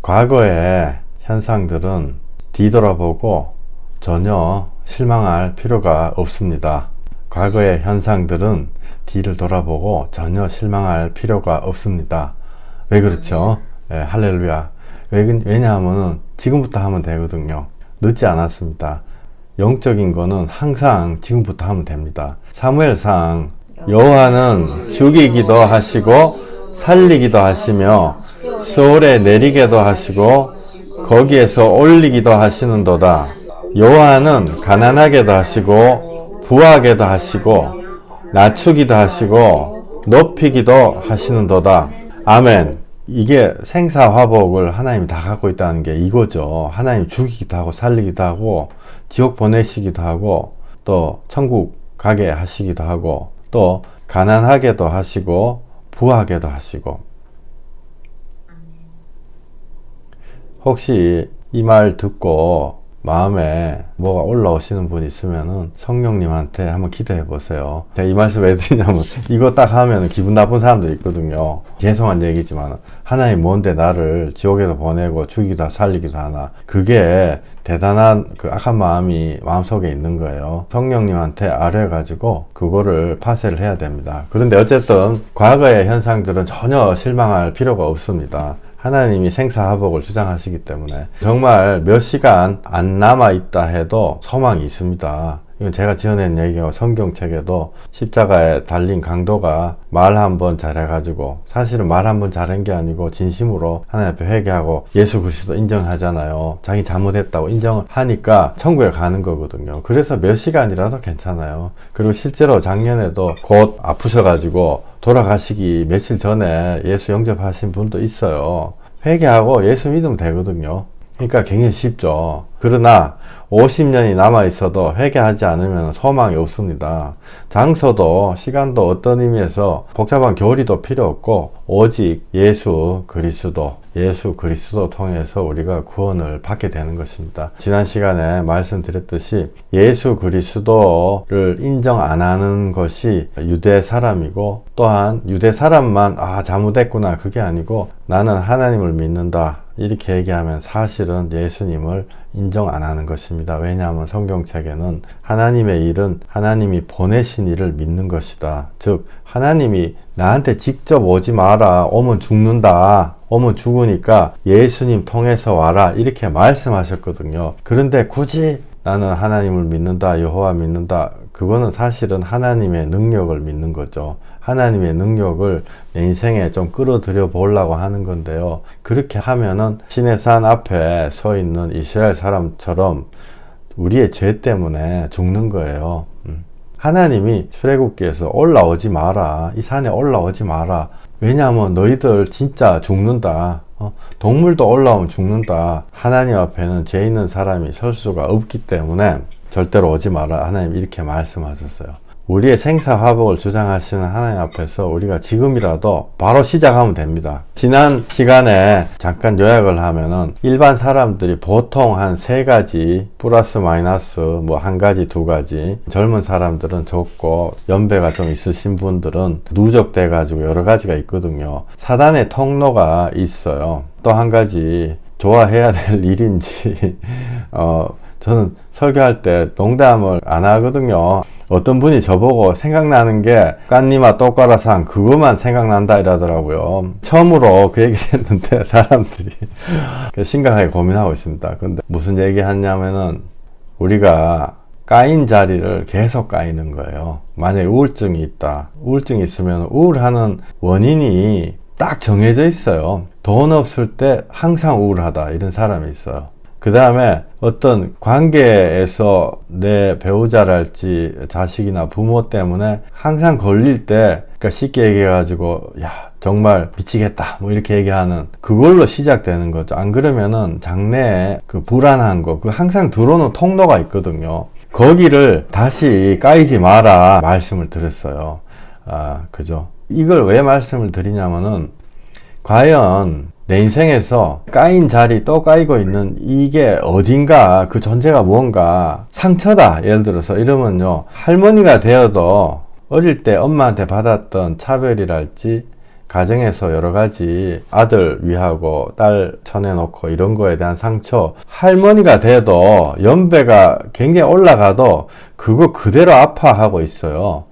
과거의 현상들은 뒤돌아보고 전혀 실망할 필요가 없습니다. 과거의 현상들은 뒤를 돌아보고 전혀 실망할 필요가 없습니다. 왜 그렇죠? 할렐루야. 왜냐하면 지금부터 하면 되거든요. 늦지 않았습니다. 영적인 거는 항상 지금부터 하면 됩니다. 사무엘상 여호와는 죽이기도 하시고 살리기도 하시며 수월에 내리게도 하시고 거기에서 올리기도 하시는도다. 여호와는 가난하게도 하시고 부하게도 하시고 낮추기도 하시고 높이기도 하시는도다. 아멘. 이게 생사화복을 하나님이 다 갖고 있다는 게 이거죠. 하나님 죽이기도 하고 살리기도 하고 지옥 보내시기도 하고 또 천국 가게 하시기도 하고 또 가난하게도 하시고 부하게도 하시고. 혹시 이 말 듣고 마음에 뭐가 올라오시는 분 있으면은 성령님한테 한번 기도해 보세요. 제가 이 말씀 왜 드리냐면 이거 딱 하면 기분 나쁜 사람도 있거든요. 죄송한 얘기지만 하나님 뭔데 나를 지옥에도 보내고 죽이기도 살리기도 하나. 그게 대단한 그 악한 마음이 마음속에 있는 거예요. 성령님한테 아뢰 가지고 그거를 파쇄를 해야 됩니다. 그런데 어쨌든 과거의 현상들은 전혀 실망할 필요가 없습니다. 하나님이 생사화복을 주장하시기 때문에 정말 몇 시간 안 남아 있다 해도 소망이 있습니다. 이건 제가 지어낸 얘기고 성경책에도 십자가에 달린 강도가 말 한번 잘해가지고 사실은 말 한번 잘한 게 아니고 진심으로 하나님 앞에 회개하고 예수 그리스도 인정하잖아요. 자기 잘못했다고 인정을 하니까 천국에 가는 거거든요. 그래서 몇 시간이라도 괜찮아요. 그리고 실제로 작년에도 곧 아프셔가지고 돌아가시기 며칠 전에 예수 영접하신 분도 있어요. 회개하고 예수 믿으면 되거든요. 그러니까 굉장히 쉽죠. 그러나 50년이 남아 있어도 회개하지 않으면 소망이 없습니다. 장소도 시간도 어떤 의미에서 복잡한 교리도 필요 없고 오직 예수 그리스도 통해서 우리가 구원을 받게 되는 것입니다. 지난 시간에 말씀드렸듯이 예수 그리스도를 인정 안 하는 것이 유대 사람이고 또한 유대 사람만 잘못했구나 그게 아니고 나는 하나님을 믿는다 이렇게 얘기하면 사실은 예수님을 인정 안 하는 것입니다. 왜냐하면 성경책에는 하나님의 일은 하나님이 보내신 일을 믿는 것이다. 즉 하나님이 나한테 직접 오지 마라. 오면 죽는다. 오면 죽으니까 예수님 통해서 와라. 이렇게 말씀하셨거든요. 그런데 굳이 나는 하나님을 믿는다. 여호와 믿는다. 그거는 사실은 하나님의 능력을 믿는 거죠. 하나님의 능력을 내 인생에 좀 끌어들여 보려고 하는 건데요. 그렇게 하면은 신의 산 앞에 서 있는 이스라엘 사람처럼 우리의 죄 때문에 죽는 거예요. 하나님이 출애굽기에서 올라오지 마라. 이 산에 올라오지 마라. 왜냐하면 너희들 진짜 죽는다. 동물도 올라오면 죽는다. 하나님 앞에는 죄 있는 사람이 설 수가 없기 때문에 절대로 오지 마라. 하나님 이렇게 말씀하셨어요. 우리의 생사화복을 주장하시는 하나님 앞에서 우리가 지금이라도 바로 시작하면 됩니다. 지난 시간에 잠깐 요약을 하면은 일반 사람들이 보통 한 3가지 플러스 마이너스 뭐 1가지 2가지 젊은 사람들은 적고 연배가 좀 있으신 분들은 누적돼 가지고 여러 가지가 있거든요. 사단의 통로가 있어요. 또 한 가지 좋아해야 될 일인지 저는 설교할 때 농담을 안 하거든요. 어떤 분이 저보고 생각나는 게 깐니마 똑가라상 그것만 생각난다 이러더라고요. 처음으로 그 얘기를 했는데 사람들이 심각하게 고민하고 있습니다. 근데 무슨 얘기 하냐면은 우리가 까인 자리를 계속 까이는 거예요. 만약에 우울증이 있다. 우울증이 있으면 우울하는 원인이 딱 정해져 있어요. 돈 없을 때 항상 우울하다 이런 사람이 있어요. 그 다음에 어떤 관계에서 내 배우자랄지 자식이나 부모 때문에 항상 걸릴 때 그러니까 쉽게 얘기해가지고 야 정말 미치겠다 뭐 이렇게 얘기하는 그걸로 시작되는 거죠. 안 그러면은 장래에 그 불안한 거 그 항상 들어오는 통로가 있거든요. 거기를 다시 까이지 마라 말씀을 드렸어요. 그죠? 이걸 왜 말씀을 드리냐면은 과연 내 인생에서 까인 자리 또 까이고 있는 이게 어딘가 그 존재가 무언가 상처다 예를 들어서 이러면요 할머니가 되어도 어릴 때 엄마한테 받았던 차별이랄지 가정에서 여러 가지 아들 위하고 딸 쳐내놓고 이런 거에 대한 상처, 할머니가 돼도 연배가 굉장히 올라가도 그거 그대로 아파하고 있어요.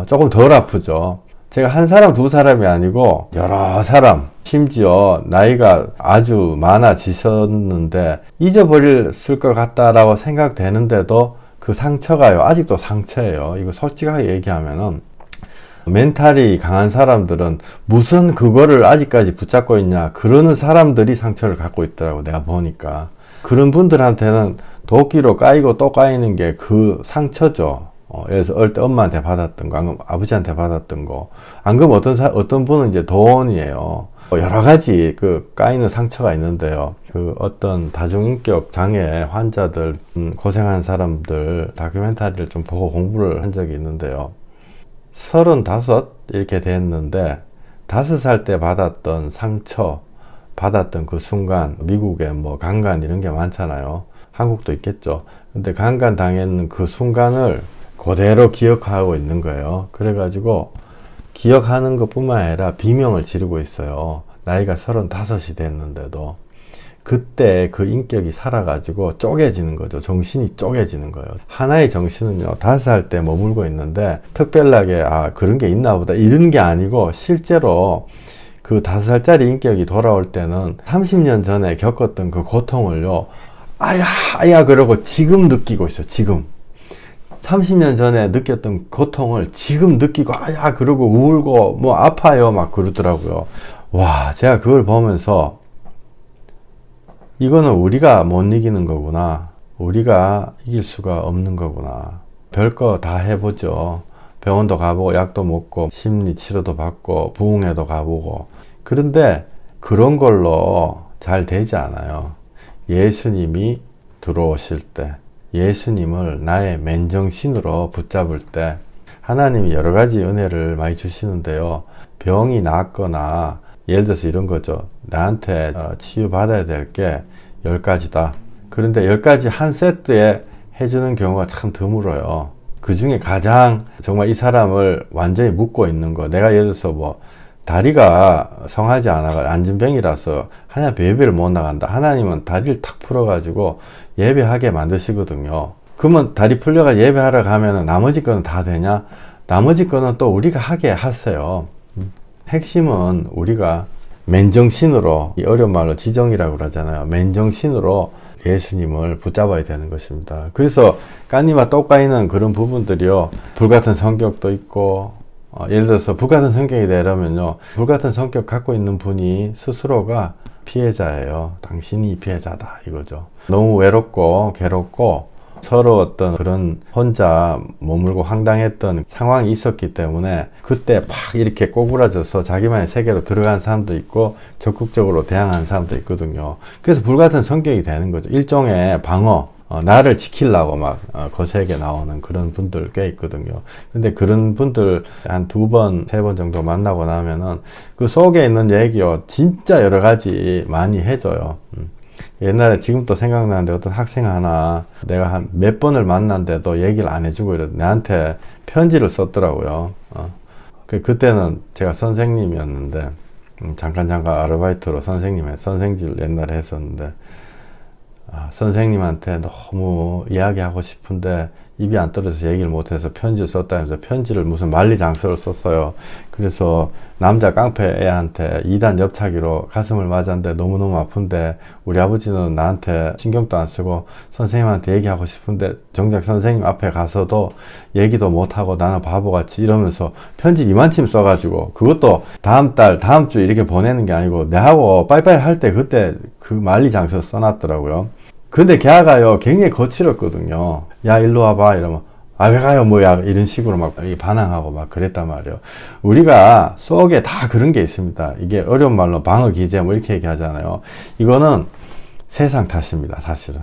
조금 덜 아프죠. 제가 한 사람 두 사람이 아니고 여러 사람, 심지어 나이가 아주 많아지셨는데 잊어버렸을 것 같다라고 생각되는데도 그 상처가요, 아직도 상처예요. 이거 솔직하게 얘기하면은 멘탈이 강한 사람들은 무슨 그거를 아직까지 붙잡고 있냐, 그러는 사람들이 상처를 갖고 있더라고, 내가 보니까. 그런 분들한테는 도끼로 까이고 또 까이는 게 그 상처죠. 예를 들어서 어릴 때 엄마한테 받았던 거, 안 그러면 아버지한테 받았던 거, 안 그러면 어떤 분은 이제 돈이에요. 여러 가지 그 까이는 상처가 있는데요. 그 어떤 다중인격 장애 환자들, 고생한 사람들 다큐멘터리를 좀 보고 공부를 한 적이 있는데요. 35 이렇게 됐는데 5살 때 받았던 상처, 받았던 그 순간, 미국에 뭐 강간 이런 게 많잖아요. 한국도 있겠죠. 근데 강간 당했는 그 순간을 그대로 기억하고 있는 거예요. 그래가지고 기억하는 것뿐만 아니라 비명을 지르고 있어요. 나이가 35이 됐는데도. 그때 그 인격이 살아가지고 쪼개지는 거죠. 정신이 쪼개지는 거예요. 하나의 정신은요, 5살 때 머물고 있는데 특별하게 그런 게 있나 보다 이런 게 아니고, 실제로 그 5살짜리 인격이 돌아올 때는 30년 전에 겪었던 그 고통을요, 아야 그러고 지금 느끼고 있어요. 지금 30년 전에 느꼈던 고통을 지금 느끼고 아야 그러고 울고 뭐 아파요 막 그러더라고요. 와, 제가 그걸 보면서 이거는 우리가 못 이기는 거구나, 우리가 이길 수가 없는 거구나. 별거 다 해보죠. 병원도 가보고 약도 먹고 심리 치료도 받고 부흥회도 가보고. 그런데 그런 걸로 잘 되지 않아요. 예수님이 들어오실 때, 예수님을 나의 맨정신으로 붙잡을 때 하나님이 여러 가지 은혜를 많이 주시는데요. 병이 낫거나 예를 들어서 이런 거죠. 나한테 치유받아야 될 게 10가지다. 그런데 10가지 한 세트에 해주는 경우가 참 드물어요. 그 중에 가장 정말 이 사람을 완전히 묶고 있는 거, 내가 예를 들어서 뭐 다리가 성하지 않아가 안진병이라서 하나님 예배를 못 나간다. 하나님은 다리를 탁 풀어가지고 예배하게 만드시거든요. 그러면 다리 풀려가 예배하러 가면 나머지 거는 다 되냐? 나머지 거는 또 우리가 하게 하세요. 핵심은 우리가 맨정신으로, 이 어려운 말로 지정이라고 그러잖아요. 맨정신으로 예수님을 붙잡아야 되는 것입니다. 그래서 까니와 똑까이는 그런 부분들이요, 불같은 성격도 있고, 예를 들어서 불같은 성격이 되려면요, 불같은 성격 갖고 있는 분이 스스로가 피해자예요. 당신이 피해자다 이거죠. 너무 외롭고 괴롭고 서로 어떤 그런 혼자 머물고 황당했던 상황이 있었기 때문에 그때 팍 이렇게 꼬부라져서 자기만의 세계로 들어간 사람도 있고 적극적으로 대항하는 사람도 있거든요. 그래서 불같은 성격이 되는 거죠. 일종의 방어, 나를 지키려고 막 거세게 나오는 그런 분들 꽤 있거든요. 근데 그런 분들 한 2번, 3번 정도 만나고 나면은 그 속에 있는 얘기요, 진짜 여러 가지 많이 해줘요. 옛날에 지금도 생각나는데 어떤 학생 하나 내가 한 몇 번을 만났는데도 얘기를 안 해주고 이래 나한테 편지를 썼더라고요. 그때는 제가 선생님이었는데 잠깐 아르바이트로 선생질 옛날에 했었는데 선생님한테 너무 이야기하고 싶은데 입이 안 떨어져서 얘기를 못해서 편지를 썼다면서 편지를 무슨 만리장서를 썼어요. 그래서 남자 깡패 애한테 2단 옆차기로 가슴을 맞았는데 너무너무 아픈데 우리 아버지는 나한테 신경도 안 쓰고 선생님한테 얘기하고 싶은데 정작 선생님 앞에 가서도 얘기도 못하고 나는 바보같이 이러면서 편지 이만큼 써가지고 그것도 다음 주 이렇게 보내는 게 아니고 내하고 빠이빠이 할 때 그때 그 만리장서 써놨더라고요. 근데 걔가요 굉장히 거칠었거든요. 야 일로 와봐 이러면 왜 가요 뭐야 이런 식으로 막 반항하고 막 그랬단 말이에요. 우리가 속에 다 그런 게 있습니다. 이게 어려운 말로 방어 기제 뭐 이렇게 얘기하잖아요. 이거는 세상 탓입니다 사실은.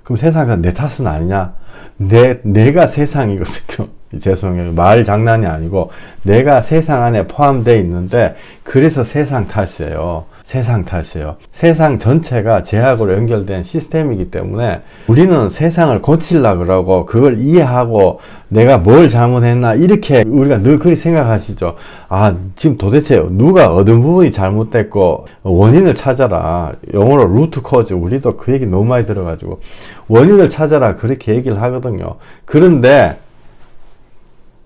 그럼 세상은 내 탓은 아니냐? 내가 세상이거든요. 죄송해요. 말 장난이 아니고 내가 세상 안에 포함되어 있는데 그래서 세상 탓이에요. 세상 탓이에요. 세상 전체가 죄악으로 연결된 시스템이기 때문에 우리는 세상을 고치려고 그러고 그걸 이해하고 내가 뭘 잘못했나 이렇게 우리가 늘 그렇게 생각하시죠. 아, 지금 도대체 누가 어떤 부분이 잘못됐고 원인을 찾아라. 영어로 루트 코즈, 우리도 그 얘기 너무 많이 들어가지고 원인을 찾아라 그렇게 얘기를 하거든요. 그런데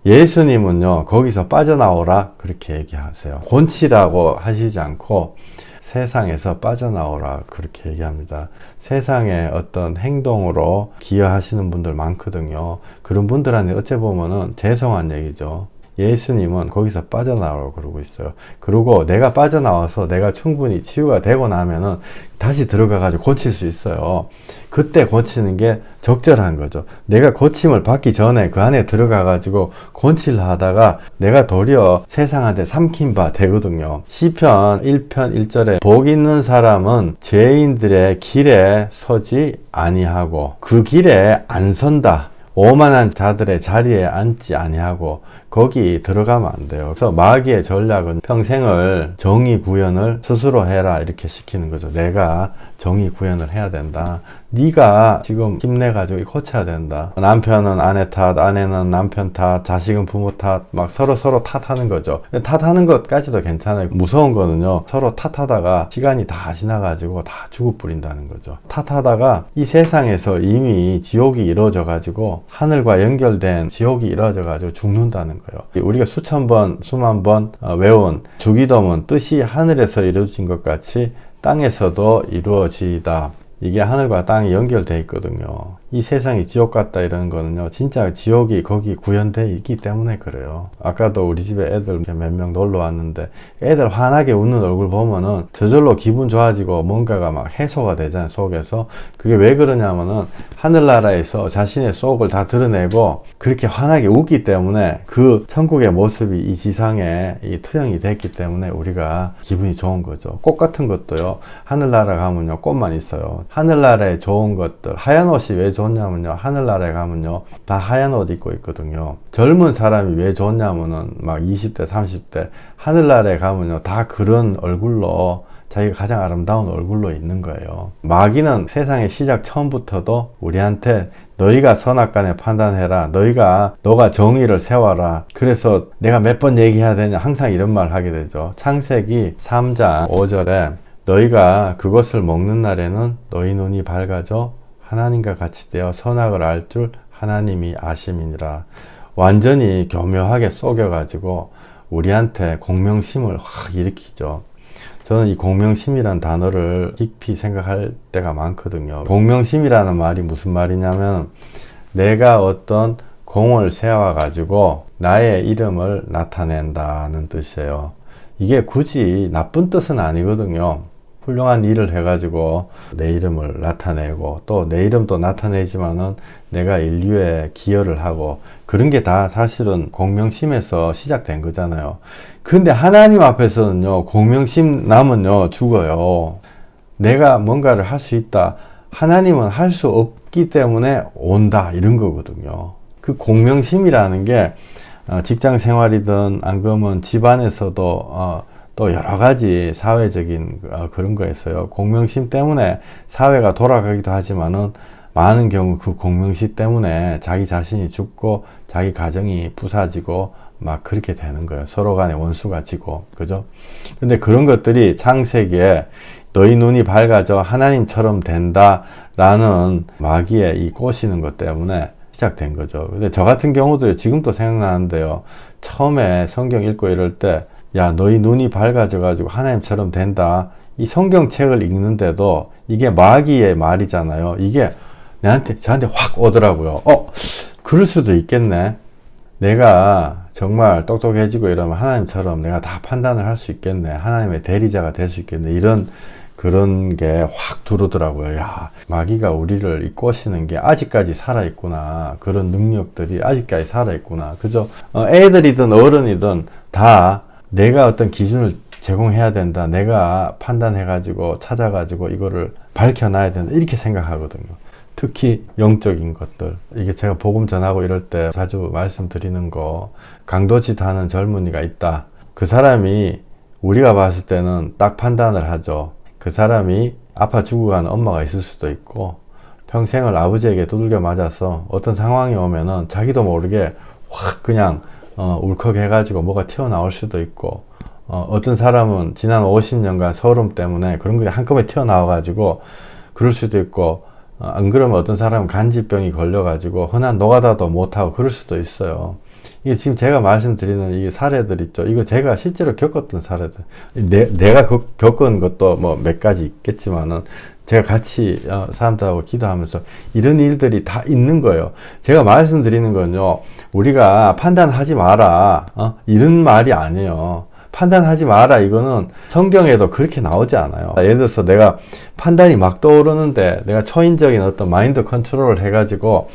예수님은요, 거기서 빠져나오라 그렇게 얘기하세요. 본치라고 하시지 않고 세상에서 빠져나오라 그렇게 얘기합니다. 세상의 어떤 행동으로 기여하시는 분들 많거든요. 그런 분들한테 어찌 보면은 죄송한 얘기죠. 예수님은 거기서 빠져나오라고 그러고 있어요. 그리고 내가 빠져나와서 내가 충분히 치유가 되고 나면은 다시 들어가가지고 고칠 수 있어요. 그때 고치는 게 적절한 거죠. 내가 고침을 받기 전에 그 안에 들어가가지고 고치를 하다가 내가 도리어 세상한테 삼킨 바 되거든요. 시편 1편 1절에 복 있는 사람은 죄인들의 길에 서지 아니하고 그 길에 안 선다. 오만한 자들의 자리에 앉지 아니하고 거기 들어가면 안 돼요. 그래서 마귀의 전략은 평생을 정의 구현을 스스로 해라 이렇게 시키는 거죠. 내가 정의 구현을 해야 된다. 네가 지금 힘내가지고 고쳐야 된다. 남편은 아내 탓, 아내는 남편 탓, 자식은 부모 탓, 막 서로 탓하는 거죠. 탓하는 것까지도 괜찮아요. 무서운 거는요, 서로 탓하다가 시간이 다 지나가지고 다 죽어 뿌린다는 거죠. 탓하다가 이 세상에서 이미 지옥이 이루어져 가지고 하늘과 연결된 지옥이 이루어져 가지고 죽는다는 거예요. 우리가 수천 번, 수만 번 외운 주기도문 뜻이 하늘에서 이루어진 것 같이 땅에서도 이루어지다. 이게 하늘과 땅이 연결되어 있거든요. 이 세상이 지옥 같다 이런 거는요, 진짜 지옥이 거기 구현되어 있기 때문에 그래요. 아까도 우리 집에 애들 몇 명 놀러 왔는데 애들 환하게 웃는 얼굴 보면은 저절로 기분 좋아지고 뭔가가 막 해소가 되잖아요, 속에서. 그게 왜 그러냐면은 하늘나라에서 자신의 속을 다 드러내고 그렇게 환하게 웃기 때문에 그 천국의 모습이 이 지상에 이 투영이 됐기 때문에 우리가 기분이 좋은 거죠. 꽃 같은 것도요, 하늘나라 가면요 꽃만 있어요. 하늘나라에 좋은 것들, 하얀 옷이 왜 좋냐면요, 하늘나라에 가면요 다 하얀 옷 입고 있거든요. 젊은 사람이 왜 좋냐면은 막 20대 30대 하늘나라에 가면요 다 그런 얼굴로 자기가 가장 아름다운 얼굴로 있는 거예요. 마귀는 세상의 시작 처음부터도 우리한테 너희가 선악간에 판단해라. 너가 정의를 세워라. 그래서 내가 몇 번 얘기해야 되냐, 항상 이런 말 하게 되죠. 창세기 3장 5절에 너희가 그것을 먹는 날에는 너희 눈이 밝아져 하나님과 같이 되어 선악을 알 줄 하나님이 아심이니라. 완전히 교묘하게 속여가지고 우리한테 공명심을 확 일으키죠. 저는 이 공명심이란 단어를 깊이 생각할 때가 많거든요. 공명심이라는 말이 무슨 말이냐면 내가 어떤 공을 세워가지고 나의 이름을 나타낸다는 뜻이에요. 이게 굳이 나쁜 뜻은 아니거든요. 훌륭한 일을 해가지고 내 이름을 나타내고 또 내 이름도 나타내지만은 내가 인류에 기여를 하고 그런 게 다 사실은 공명심에서 시작된 거잖아요. 근데 하나님 앞에서는요, 공명심 나면요 죽어요. 내가 뭔가를 할 수 있다. 하나님은 할 수 없기 때문에 온다 이런 거거든요. 그 공명심이라는 게 직장 생활이든 안 그러면 집안에서도 또 여러 가지 사회적인 그런 거였어요. 공명심 때문에 사회가 돌아가기도 하지만은 많은 경우 그 공명심 때문에 자기 자신이 죽고 자기 가정이 부사지고 막 그렇게 되는 거예요. 서로 간에 원수가 지고, 그죠? 근데 그런 것들이 창세기에 너희 눈이 밝아져 하나님처럼 된다 라는 마귀의 이 꼬시는 것 때문에 시작된 거죠. 근데 저 같은 경우도 지금도 생각나는데요. 처음에 성경 읽고 이럴 때 야, 너희 눈이 밝아져 가지고 하나님처럼 된다. 이 성경책을 읽는데도 이게 마귀의 말이잖아요. 이게 저한테 확 오더라고요. 그럴 수도 있겠네. 내가 정말 똑똑해지고 이러면 하나님처럼 내가 다 판단을 할 수 있겠네. 하나님의 대리자가 될 수 있겠네. 그런 게 확 들어오더라고요. 야, 마귀가 우리를 꼬시는 게 아직까지 살아있구나. 그런 능력들이 아직까지 살아있구나. 그죠? 애들이든 어른이든 다 내가 어떤 기준을 제공해야 된다. 내가 판단해가지고 찾아가지고 이거를 밝혀놔야 된다. 이렇게 생각하거든요. 특히 영적인 것들. 이게 제가 복음 전하고 이럴 때 자주 말씀드리는 거. 강도짓 하는 젊은이가 있다. 그 사람이 우리가 봤을 때는 딱 판단을 하죠. 그 사람이 아파 죽어가는 엄마가 있을 수도 있고, 평생을 아버지에게 두들겨 맞아서 어떤 상황이 오면은 자기도 모르게 확 그냥 울컥 해가지고 뭐가 튀어나올 수도 있고, 어떤 사람은 지난 50년간 서름 때문에 그런 게 한꺼번에 튀어나와가지고 그럴 수도 있고, 안 그러면 어떤 사람은 간질병이 걸려가지고 흔한 노가다도 못하고 그럴 수도 있어요. 이게 지금 제가 말씀드리는 이 사례들 있죠. 이거 제가 실제로 겪었던 사례들. 내가 겪은 것도 뭐 몇 가지 있겠지만은, 제가 같이 사람들하고 기도하면서 이런 일들이 다 있는 거예요. 제가 말씀드리는 건요, 우리가 판단하지 마라, 이런 말이 아니에요. 판단하지 마라, 이거는 성경에도 그렇게 나오지 않아요. 예를 들어서 내가 판단이 막 떠오르는데 내가 초인적인 어떤 마인드 컨트롤을 해가지고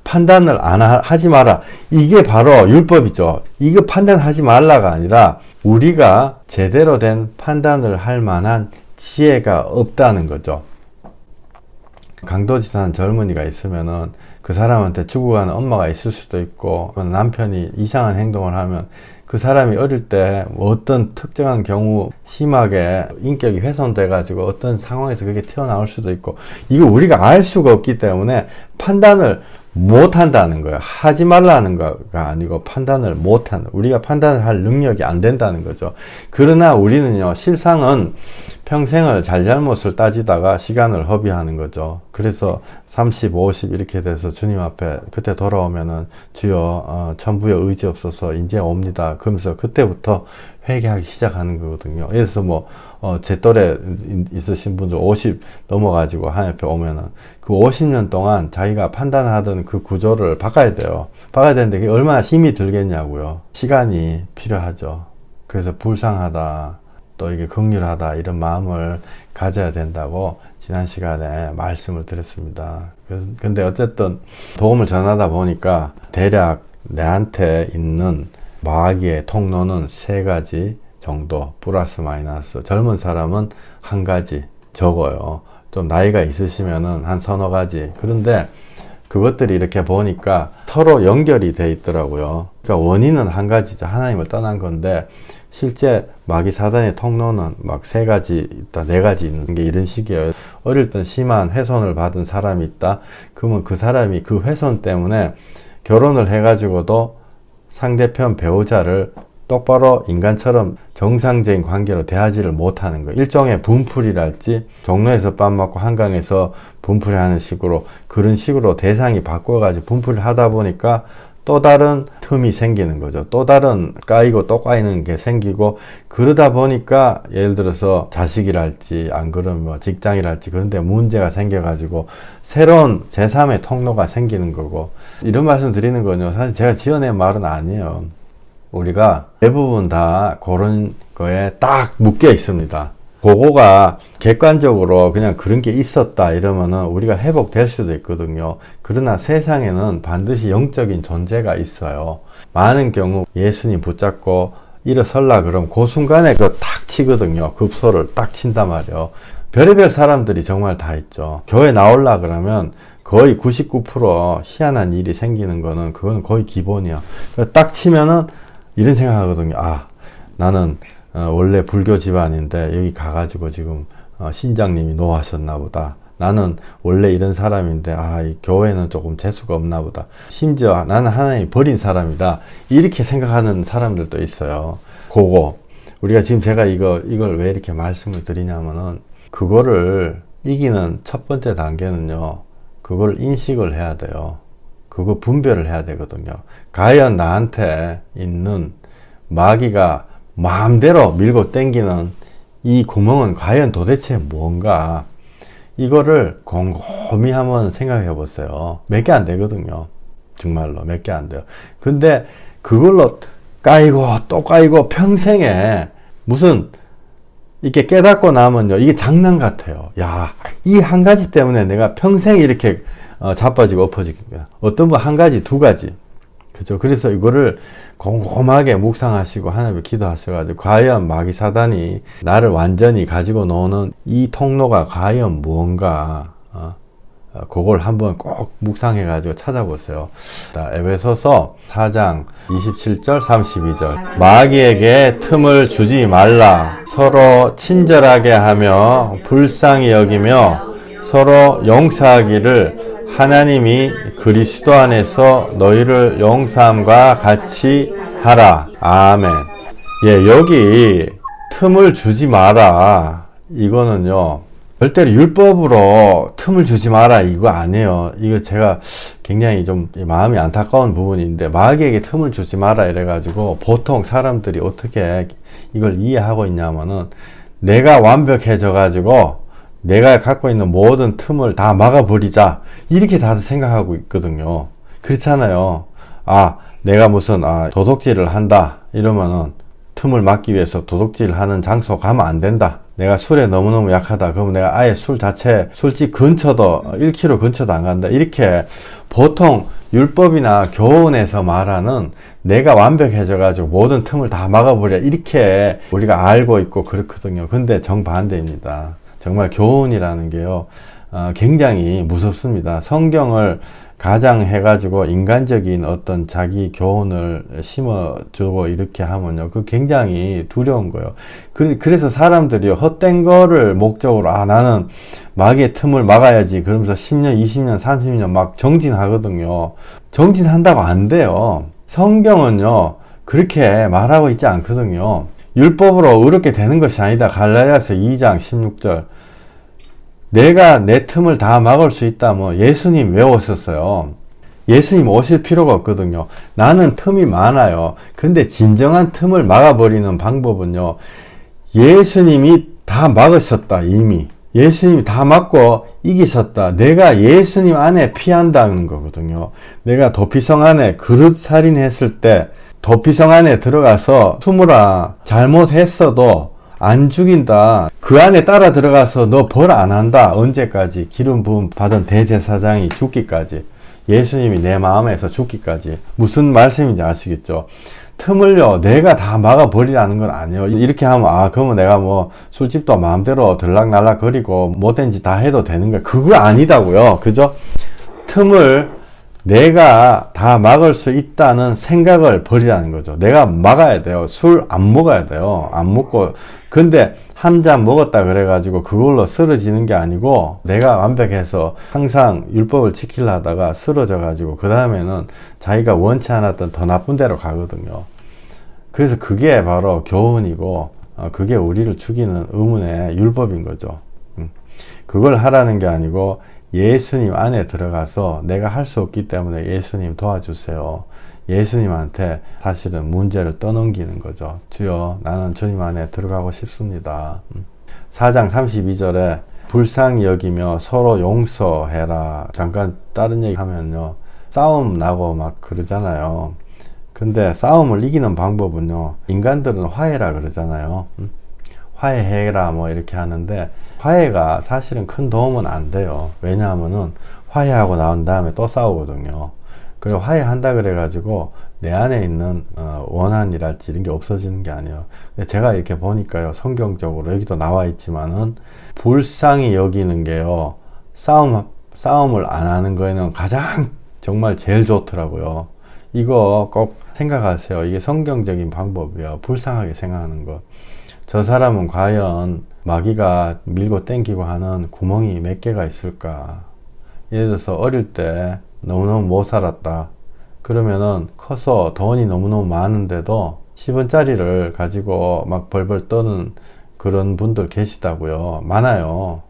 판단을 하지 마라, 이게 바로 율법이죠. 이거 판단하지 말라가 아니라 우리가 제대로 된 판단을 할 만한 지혜가 없다는 거죠. 강도짓하는 젊은이가 있으면은 그 사람한테 죽어가는 엄마가 있을 수도 있고, 남편이 이상한 행동을 하면 그 사람이 어릴 때 어떤 특정한 경우 심하게 인격이 훼손돼 가지고 어떤 상황에서 그게 튀어나올 수도 있고, 이거 우리가 알 수가 없기 때문에 판단을 못 한다는 거예요. 하지 말라는 거가 아니고 판단을 못 한다. 우리가 판단을 할 능력이 안 된다는 거죠. 그러나 우리는요, 실상은 평생을 잘잘못을 따지다가 시간을 허비하는 거죠. 그래서 30, 50 이렇게 돼서 주님 앞에 그때 돌아오면은 주여 천부여 의지 없어서 이제 옵니다. 그러면서 그때부터 회개하기 시작하는 거거든요. 그래서 뭐 제 또래 있으신 분들 50 넘어가지고 하나님 앞에 오면은 그 50년 동안 자기가 판단하던 그 구조를 바꿔야 돼요. 바꿔야 되는데 그게 얼마나 힘이 들겠냐고요. 시간이 필요하죠. 그래서 불쌍하다, 또 이게 긍휼하다, 이런 마음을 가져야 된다고 지난 시간에 말씀을 드렸습니다. 근데 어쨌든 복음을 전하다 보니까 대략 내한테 있는 마귀의 통로는 3가지 정도, 플러스 마이너스. 젊은 사람은 1가지, 적어요. 좀 나이가 있으시면은 한 서너 가지. 그런데 그것들이 이렇게 보니까 서로 연결이 돼 있더라고요. 그러니까 원인은 1가지죠. 하나님을 떠난 건데, 실제 마귀 사단의 통로는 막 3가지 있다, 4가지 있는 게 이런 식이에요. 어릴 때 심한 훼손을 받은 사람이 있다. 그러면 그 사람이 그 훼손 때문에 결혼을 해가지고도 상대편 배우자를 똑바로 인간처럼 정상적인 관계로 대하지를 못하는 거예요. 일종의 분풀이랄지, 종로에서 밥 먹고 한강에서 분풀이 하는 식으로, 그런 식으로 대상이 바꿔가지고 분풀이를 하다 보니까 또 다른 틈이 생기는 거죠. 또 다른 까이고 또 까이는 게 생기고, 그러다 보니까 예를 들어서 자식이랄지, 안 그러면 뭐 직장이랄지, 그런데 문제가 생겨가지고 새로운 제3의 통로가 생기는 거고, 이런 말씀 드리는 건요, 사실 제가 지어낸 말은 아니에요. 우리가 대부분 다 그런 거에 딱 묶여 있습니다. 그거가 객관적으로 그냥 그런 게 있었다 이러면은 우리가 회복될 수도 있거든요. 그러나 세상에는 반드시 영적인 존재가 있어요. 많은 경우 예수님 붙잡고 일어설라 그러면 그 순간에 그 딱 치거든요. 급소를 딱 친단 말이에요. 별의별 사람들이 정말 다 있죠. 교회 나올라 그러면 거의 99% 희한한 일이 생기는 거는, 그거는 거의 기본이야. 딱 치면은 이런 생각하거든요. 아, 나는 원래 불교 집안인데 여기 가가지고 지금 신장님이 노하셨나 보다. 나는 원래 이런 사람인데 이 교회는 조금 재수가 없나 보다. 심지어 나는 하나님이 버린 사람이다, 이렇게 생각하는 사람들도 있어요. 그거 우리가 지금 제가 이걸 왜 이렇게 말씀을 드리냐면은, 그거를 이기는 첫 번째 단계는요, 그걸 인식을 해야 돼요. 그거 분별을 해야 되거든요. 과연 나한테 있는 마귀가 마음대로 밀고 당기는 이 구멍은 과연 도대체 뭔가, 이거를 곰곰이 한번 생각해 보세요. 몇 개 안 되거든요. 정말로 몇 개 안 돼요. 근데 그걸로 까이고 또 까이고 평생에 무슨 이렇게 깨닫고 나면요, 이게 장난 같아요. 야, 이 1가지 때문에 내가 평생 이렇게 자빠지고 엎어지겠구나. 어떤 분 1가지, 2가지. 그죠? 그래서 이거를 곰곰하게 묵상하시고 하나님께 기도하셔가지고, 과연 마귀 사단이 나를 완전히 가지고 노는 이 통로가 과연 무언가, 그걸 한번 꼭 묵상해 가지고 찾아보세요. 자, 에베소서 4장 27절 32절 마귀에게 틈을 주지 말라. 서로 친절하게 하며 불쌍히 여기며 서로 용서하기를 하나님이 그리스도 안에서 너희를 용서함과 같이 하라. 아멘. 예, 여기 틈을 주지 마라. 이거는요, 절대로 율법으로 틈을 주지 마라. 이거 아니에요. 이거 제가 굉장히 좀 마음이 안타까운 부분인데, 마귀에게 틈을 주지 마라. 이래가지고 보통 사람들이 어떻게 이걸 이해하고 있냐면은, 내가 완벽해져가지고 내가 갖고 있는 모든 틈을 다 막아버리자. 이렇게 다들 생각하고 있거든요. 그렇잖아요. 아, 내가 무슨 도둑질을 한다. 이러면은 틈을 막기 위해서 도둑질 하는 장소 가면 안 된다. 내가 술에 너무너무 약하다. 그러면 내가 아예 술 자체, 술집 근처도 1km 근처도 안 간다. 이렇게 보통 율법이나 교훈에서 말하는 내가 완벽해져 가지고 모든 틈을 다 막아버려. 이렇게 우리가 알고 있고 그렇거든요. 근데 정반대입니다. 정말 교훈이라는 게요, 굉장히 무섭습니다. 성경을 가장해가지고 인간적인 어떤 자기 교훈을 심어주고 이렇게 하면요, 그 굉장히 두려운 거예요. 그래서 사람들이 헛된 거를 목적으로, 나는 마귀의 틈을 막아야지. 그러면서 10년, 20년, 30년 막 정진하거든요. 정진한다고 안 돼요. 성경은요, 그렇게 말하고 있지 않거든요. 율법으로 의롭게 되는 것이 아니다. 갈라디아서 2장 16절. 내가 내 틈을 다 막을 수 있다면 예수님 왜 오셨어요? 예수님 오실 필요가 없거든요. 나는 틈이 많아요. 근데 진정한 틈을 막아버리는 방법은요, 예수님이 다 막으셨다. 이미 예수님이 다 막고 이기셨다. 내가 예수님 안에 피한다는 거거든요. 내가 도피성 안에 그릇 살인했을 때 도피성 안에 들어가서 숨으라, 잘못했어도 안 죽인다. 그 안에 따라 들어가서 너 벌 안 한다. 언제까지? 기름 부음 받은 대제사장이 죽기까지. 예수님이 내 마음에서 죽기까지. 무슨 말씀인지 아시겠죠? 틈을요, 내가 다 막아버리라는 건 아니에요. 이렇게 하면, 그러면 내가 뭐 술집도 마음대로 들락날락 거리고 못된 짓 다 해도 되는 거야. 그거 아니다고요. 그죠? 틈을 내가 다 막을 수 있다는 생각을 버리라는 거죠. 내가 막아야 돼요. 술 안 먹어야 돼요. 안 먹고. 근데 한 잔 먹었다 그래가지고 그걸로 쓰러지는 게 아니고, 내가 완벽해서 항상 율법을 지키려 하다가 쓰러져가지고 그 다음에는 자기가 원치 않았던 더 나쁜 데로 가거든요. 그래서 그게 바로 교훈이고, 그게 우리를 죽이는 의문의 율법인 거죠. 그걸 하라는 게 아니고, 예수님 안에 들어가서 내가 할 수 없기 때문에 예수님 도와주세요. 예수님한테 사실은 문제를 떠넘기는 거죠. 주여, 나는 주님 안에 들어가고 싶습니다. 4장 32절에 불쌍히 여기며 서로 용서해라. 잠깐 다른 얘기 하면요, 싸움 나고 막 그러잖아요. 근데 싸움을 이기는 방법은요, 인간들은 화해라 그러잖아요. 화해해라 뭐 이렇게 하는데, 화해가 사실은 큰 도움은 안 돼요. 왜냐하면은 화해하고 나온 다음에 또 싸우거든요. 그리고 화해한다 그래가지고 내 안에 있는 원한이랄지 이런 게 없어지는 게 아니에요. 제가 이렇게 보니까요, 성경적으로 여기도 나와 있지만은 불쌍히 여기는 게요, 싸움을 안 하는 거에는 가장 정말 제일 좋더라고요. 이거 꼭 생각하세요. 이게 성경적인 방법이에요. 불쌍하게 생각하는 것. 저 사람은 과연 마귀가 밀고 땡기고 하는 구멍이 몇 개가 있을까? 예를 들어서 어릴 때 너무너무 못 살았다. 그러면은 커서 돈이 너무너무 많은데도 10원짜리를 가지고 막 벌벌 떠는 그런 분들 계시다고요. 많아요.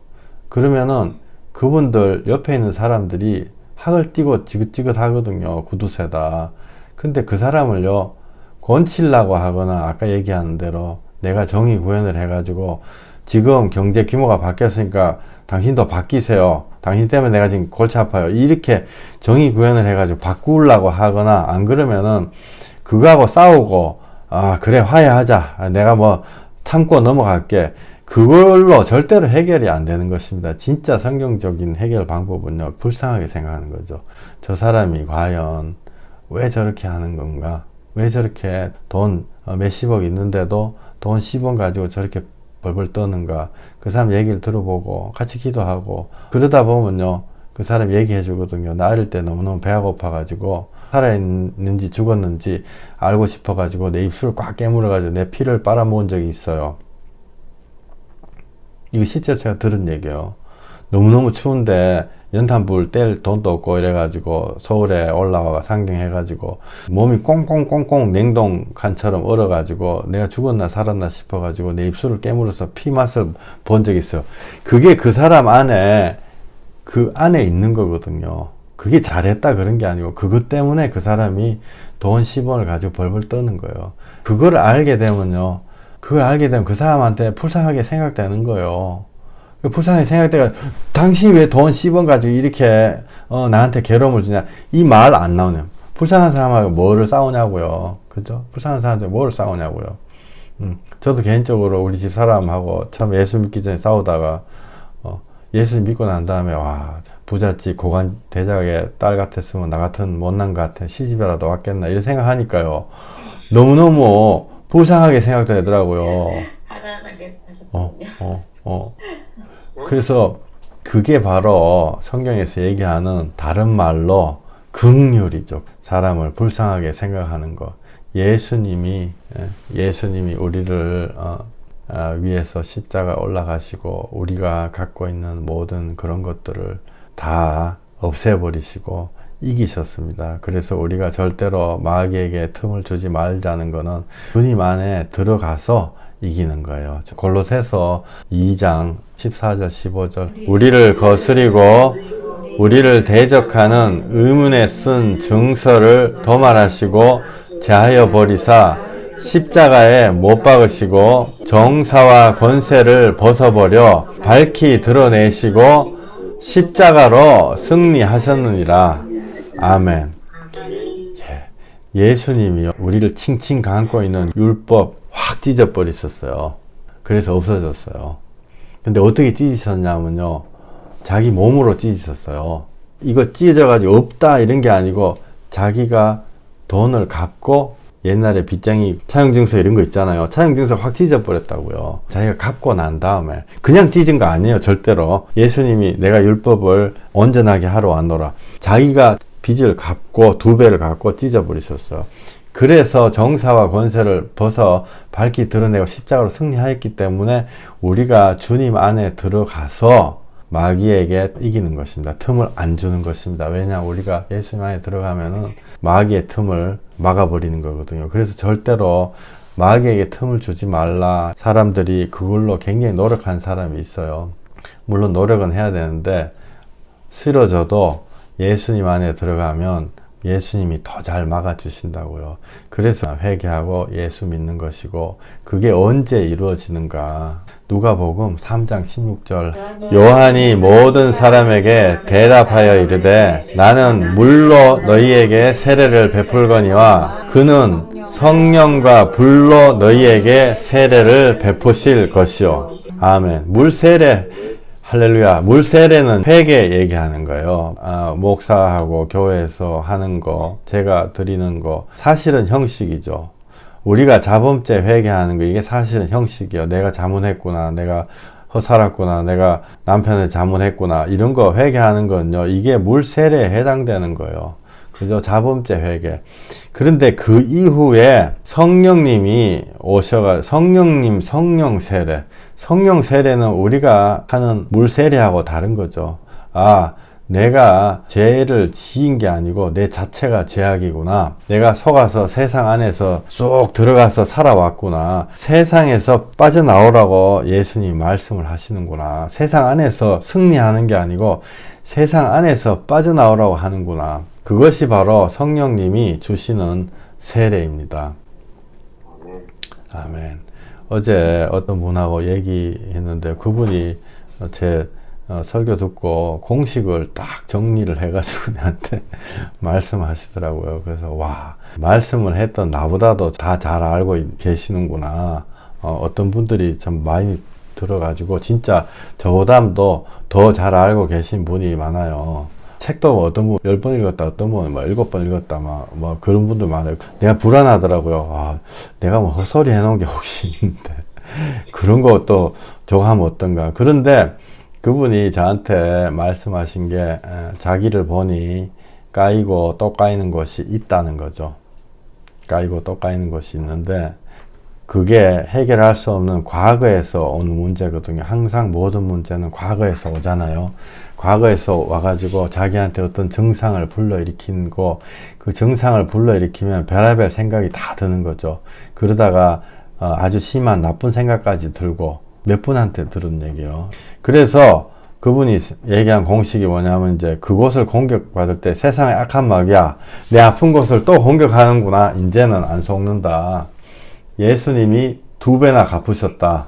그러면은 그분들 옆에 있는 사람들이 학을 띄고 지긋지긋 하거든요. 구두쇠다. 근데 그 사람을요, 곤치려고 하거나 아까 얘기하는 대로 내가 정의 구현을 해가지고, 지금 경제 규모가 바뀌었으니까 당신도 바뀌세요. 당신 때문에 내가 지금 골치 아파요. 이렇게 정의 구현을 해가지고 바꾸려고 하거나, 안 그러면은 그거하고 싸우고, 그래, 화해하자. 내가 뭐 참고 넘어갈게. 그걸로 절대로 해결이 안 되는 것입니다. 진짜 성경적인 해결 방법은요, 불쌍하게 생각하는 거죠. 저 사람이 과연 왜 저렇게 하는 건가? 왜 저렇게 돈 몇십억 있는데도 돈 10원 가지고 저렇게 벌벌 떠는가? 그 사람 얘기를 들어보고 같이 기도하고, 그러다 보면요, 그 사람 얘기해 주거든요. 나 어릴 때 너무너무 배가 고파가지고 살아있는지 죽었는지 알고 싶어가지고 내 입술을 꽉 깨물어가지고 내 피를 빨아먹은 적이 있어요. 이거 실제 제가 들은 얘기예요. 너무너무 추운데 연탄불 뗄 돈도 없고 이래가지고 서울에 올라와 상경해가지고 몸이 꽁꽁꽁꽁 냉동칸처럼 얼어가지고 내가 죽었나 살았나 싶어가지고 내 입술을 깨물어서 피 맛을 본 적이 있어요. 그게 그 사람 안에 그 안에 있는 거거든요. 그게 잘했다 그런 게 아니고 그것 때문에 그 사람이 돈 10원을 가지고 벌벌 떠는 거예요. 그걸 알게 되면요. 그걸 알게 되면 그 사람한테 불쌍하게 생각되는 거예요. 불쌍하게 생각되가 당신이 왜 돈 10원 가지고 이렇게 나한테 괴로움을 주냐 이 말 안 나오네요. 불쌍한 사람하고 뭐를 싸우냐고요. 그죠? 불쌍한 사람한테 뭐를 싸우냐고요. 저도 개인적으로 우리 집 사람하고 처음 예수 믿기 전에 싸우다가 예수 믿고 난 다음에 와 부잣집 고관 대작의 딸 같았으면 나 같은 못난 것 같아 시집이라도 왔겠나 이런 생각하니까요. 너무너무 불쌍하게 생각되더라고요. 가난하게 사셨군요. 그래서 그게 바로 성경에서 얘기하는 다른 말로 긍휼이죠. 사람을 불쌍하게 생각하는 것. 예수님이 우리를 위해서 십자가 올라가시고 우리가 갖고 있는 모든 그런 것들을 다 없애버리시고 이기셨습니다. 그래서 우리가 절대로 마귀에게 틈을 주지 말자는 것은 주님 안에 들어가서 이기는 거예요. 골로새서 2장 14절 15절 우리를 거스리고 우리를 대적하는 의문에 쓴 증서를 도말하시고 제하여 버리사 십자가에 못 박으시고 정사와 권세를 벗어버려 밝히 드러내시고 십자가로 승리하셨느니라. 아멘. 예수님이 우리를 칭칭 감고 있는 율법 확 찢어버리셨어요. 그래서 없어졌어요. 근데 어떻게 찢으셨냐면요. 자기 몸으로 찢으셨어요. 이거 찢어져가지고 없다 이런 게 아니고 자기가 돈을 갚고 옛날에 빚쟁이 차용증서 이런 거 있잖아요. 차용증서 확 찢어버렸다고요. 자기가 갚고 난 다음에 그냥 찢은 거 아니에요. 절대로. 예수님이 내가 율법을 온전하게 하러 왔노라. 자기가 빚을 갚고 2배를 갚고 찢어버리셨어요. 그래서 정사와 권세를 벗어 밝히 드러내고 십자가로 승리하였기 때문에 우리가 주님 안에 들어가서 마귀에게 이기는 것입니다. 틈을 안 주는 것입니다. 왜냐 우리가 예수님 안에 들어가면은 마귀의 틈을 막아버리는 거거든요. 그래서 절대로 마귀에게 틈을 주지 말라. 사람들이 그걸로 굉장히 노력한 사람이 있어요. 물론 노력은 해야 되는데 싫어져도 예수님 안에 들어가면 예수님이 더 잘 막아주신다고요. 그래서 회개하고 예수 믿는 것이고 그게 언제 이루어지는가. 누가복음 3장 16절 요한이 모든 사람에게 대답하여 이르되 나는 물로 너희에게 세례를 베풀거니와 그는 성령과 불로 너희에게 세례를 베푸실 것이요. 아멘. 물 세례 할렐루야. 물 세례는 회개 얘기하는 거예요. 목사하고 교회에서 하는 거, 제가 드리는 거, 사실은 형식이죠. 우리가 자범죄 회개하는 거, 이게 사실은 형식이에요. 내가 잘못했구나, 내가 허살았구나, 내가 남편을 잘못했구나, 이런 거 회개하는 건요, 이게 물 세례에 해당되는 거예요. 그죠? 자범죄 회개. 그런데 그 이후에 성령님이 성령 세례. 성령 세례는 우리가 하는 물 세례하고 다른 거죠. 내가 죄를 지은 게 아니고 내 자체가 죄악이구나. 내가 속아서 세상 안에서 쏙 들어가서 살아왔구나. 세상에서 빠져나오라고 예수님이 말씀을 하시는구나. 세상 안에서 승리하는 게 아니고 세상 안에서 빠져나오라고 하는구나. 그것이 바로 성령님이 주시는 세례입니다. 아멘. 어제 어떤 분하고 얘기했는데 그분이 제 설교 듣고 공식을 딱 정리를 해가지고 나한테 말씀하시더라고요. 그래서 와, 말씀을 했던 나보다도 다 잘 알고 계시는구나. 어떤 분들이 참 많이 들어가지고 진짜 저보다도 더 잘 알고 계신 분이 많아요. 책도 어떤 분 10번 읽었다, 어떤 분은 7번 읽었다, 뭐 그런 분들 많아요. 내가 불안하더라고요. 내가 뭐 헛소리 해놓은 게 혹시 있는데 그런 것도 저거 하면 어떤가. 그런데 그분이 저한테 말씀하신 게 자기를 보니 까이고 또 까이는 것이 있다는 거죠. 까이고 또 까이는 것이 있는데 그게 해결할 수 없는 과거에서 오는 문제거든요. 항상 모든 문제는 과거에서 오잖아요. 과거에서 와가지고 자기한테 어떤 증상을 불러일으키고 그 증상을 불러일으키면 별의별 생각이 다 드는 거죠. 그러다가 아주 심한 나쁜 생각까지 들고 몇 분한테 들은 얘기요. 그래서 그분이 얘기한 공식이 뭐냐면 이제 그곳을 공격받을 때 세상의 악한 마귀야 내 아픈 곳을 또 공격하는구나. 이제는 안 속는다. 예수님이 2배나 갚으셨다.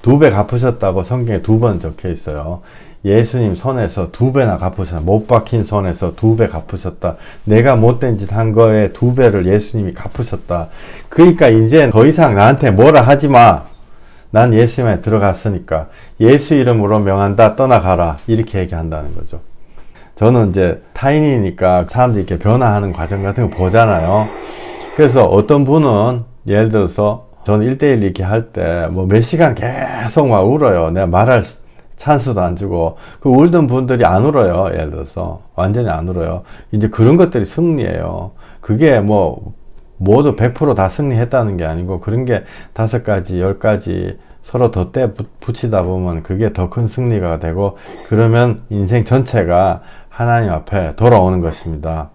2배 갚으셨다고 성경에 2번 적혀 있어요. 예수님 손에서 2배나 갚으셨다. 못 박힌 손에서 2배 갚으셨다. 내가 못된 짓 한 거에 2배를 예수님이 갚으셨다. 그러니까 이제 더 이상 나한테 뭐라 하지 마. 난 예수님에 들어갔으니까 예수 이름으로 명한다. 떠나가라. 이렇게 얘기한다는 거죠. 저는 이제 타인이니까 사람들이 이렇게 변화하는 과정 같은 거 보잖아요. 그래서 어떤 분은 예를 들어서 저는 1대1 이렇게 할 때 뭐 몇 시간 계속 막 울어요. 내가 말할 찬스도 안 주고 그 울던 분들이 안 울어요. 예를 들어서 완전히 안 울어요. 이제 그런 것들이 승리예요. 그게 뭐 모두 100% 다 승리했다는 게 아니고 그런 게 5가지 10가지 서로 덧대 붙이다 보면 그게 더 큰 승리가 되고 그러면 인생 전체가 하나님 앞에 돌아오는 것입니다.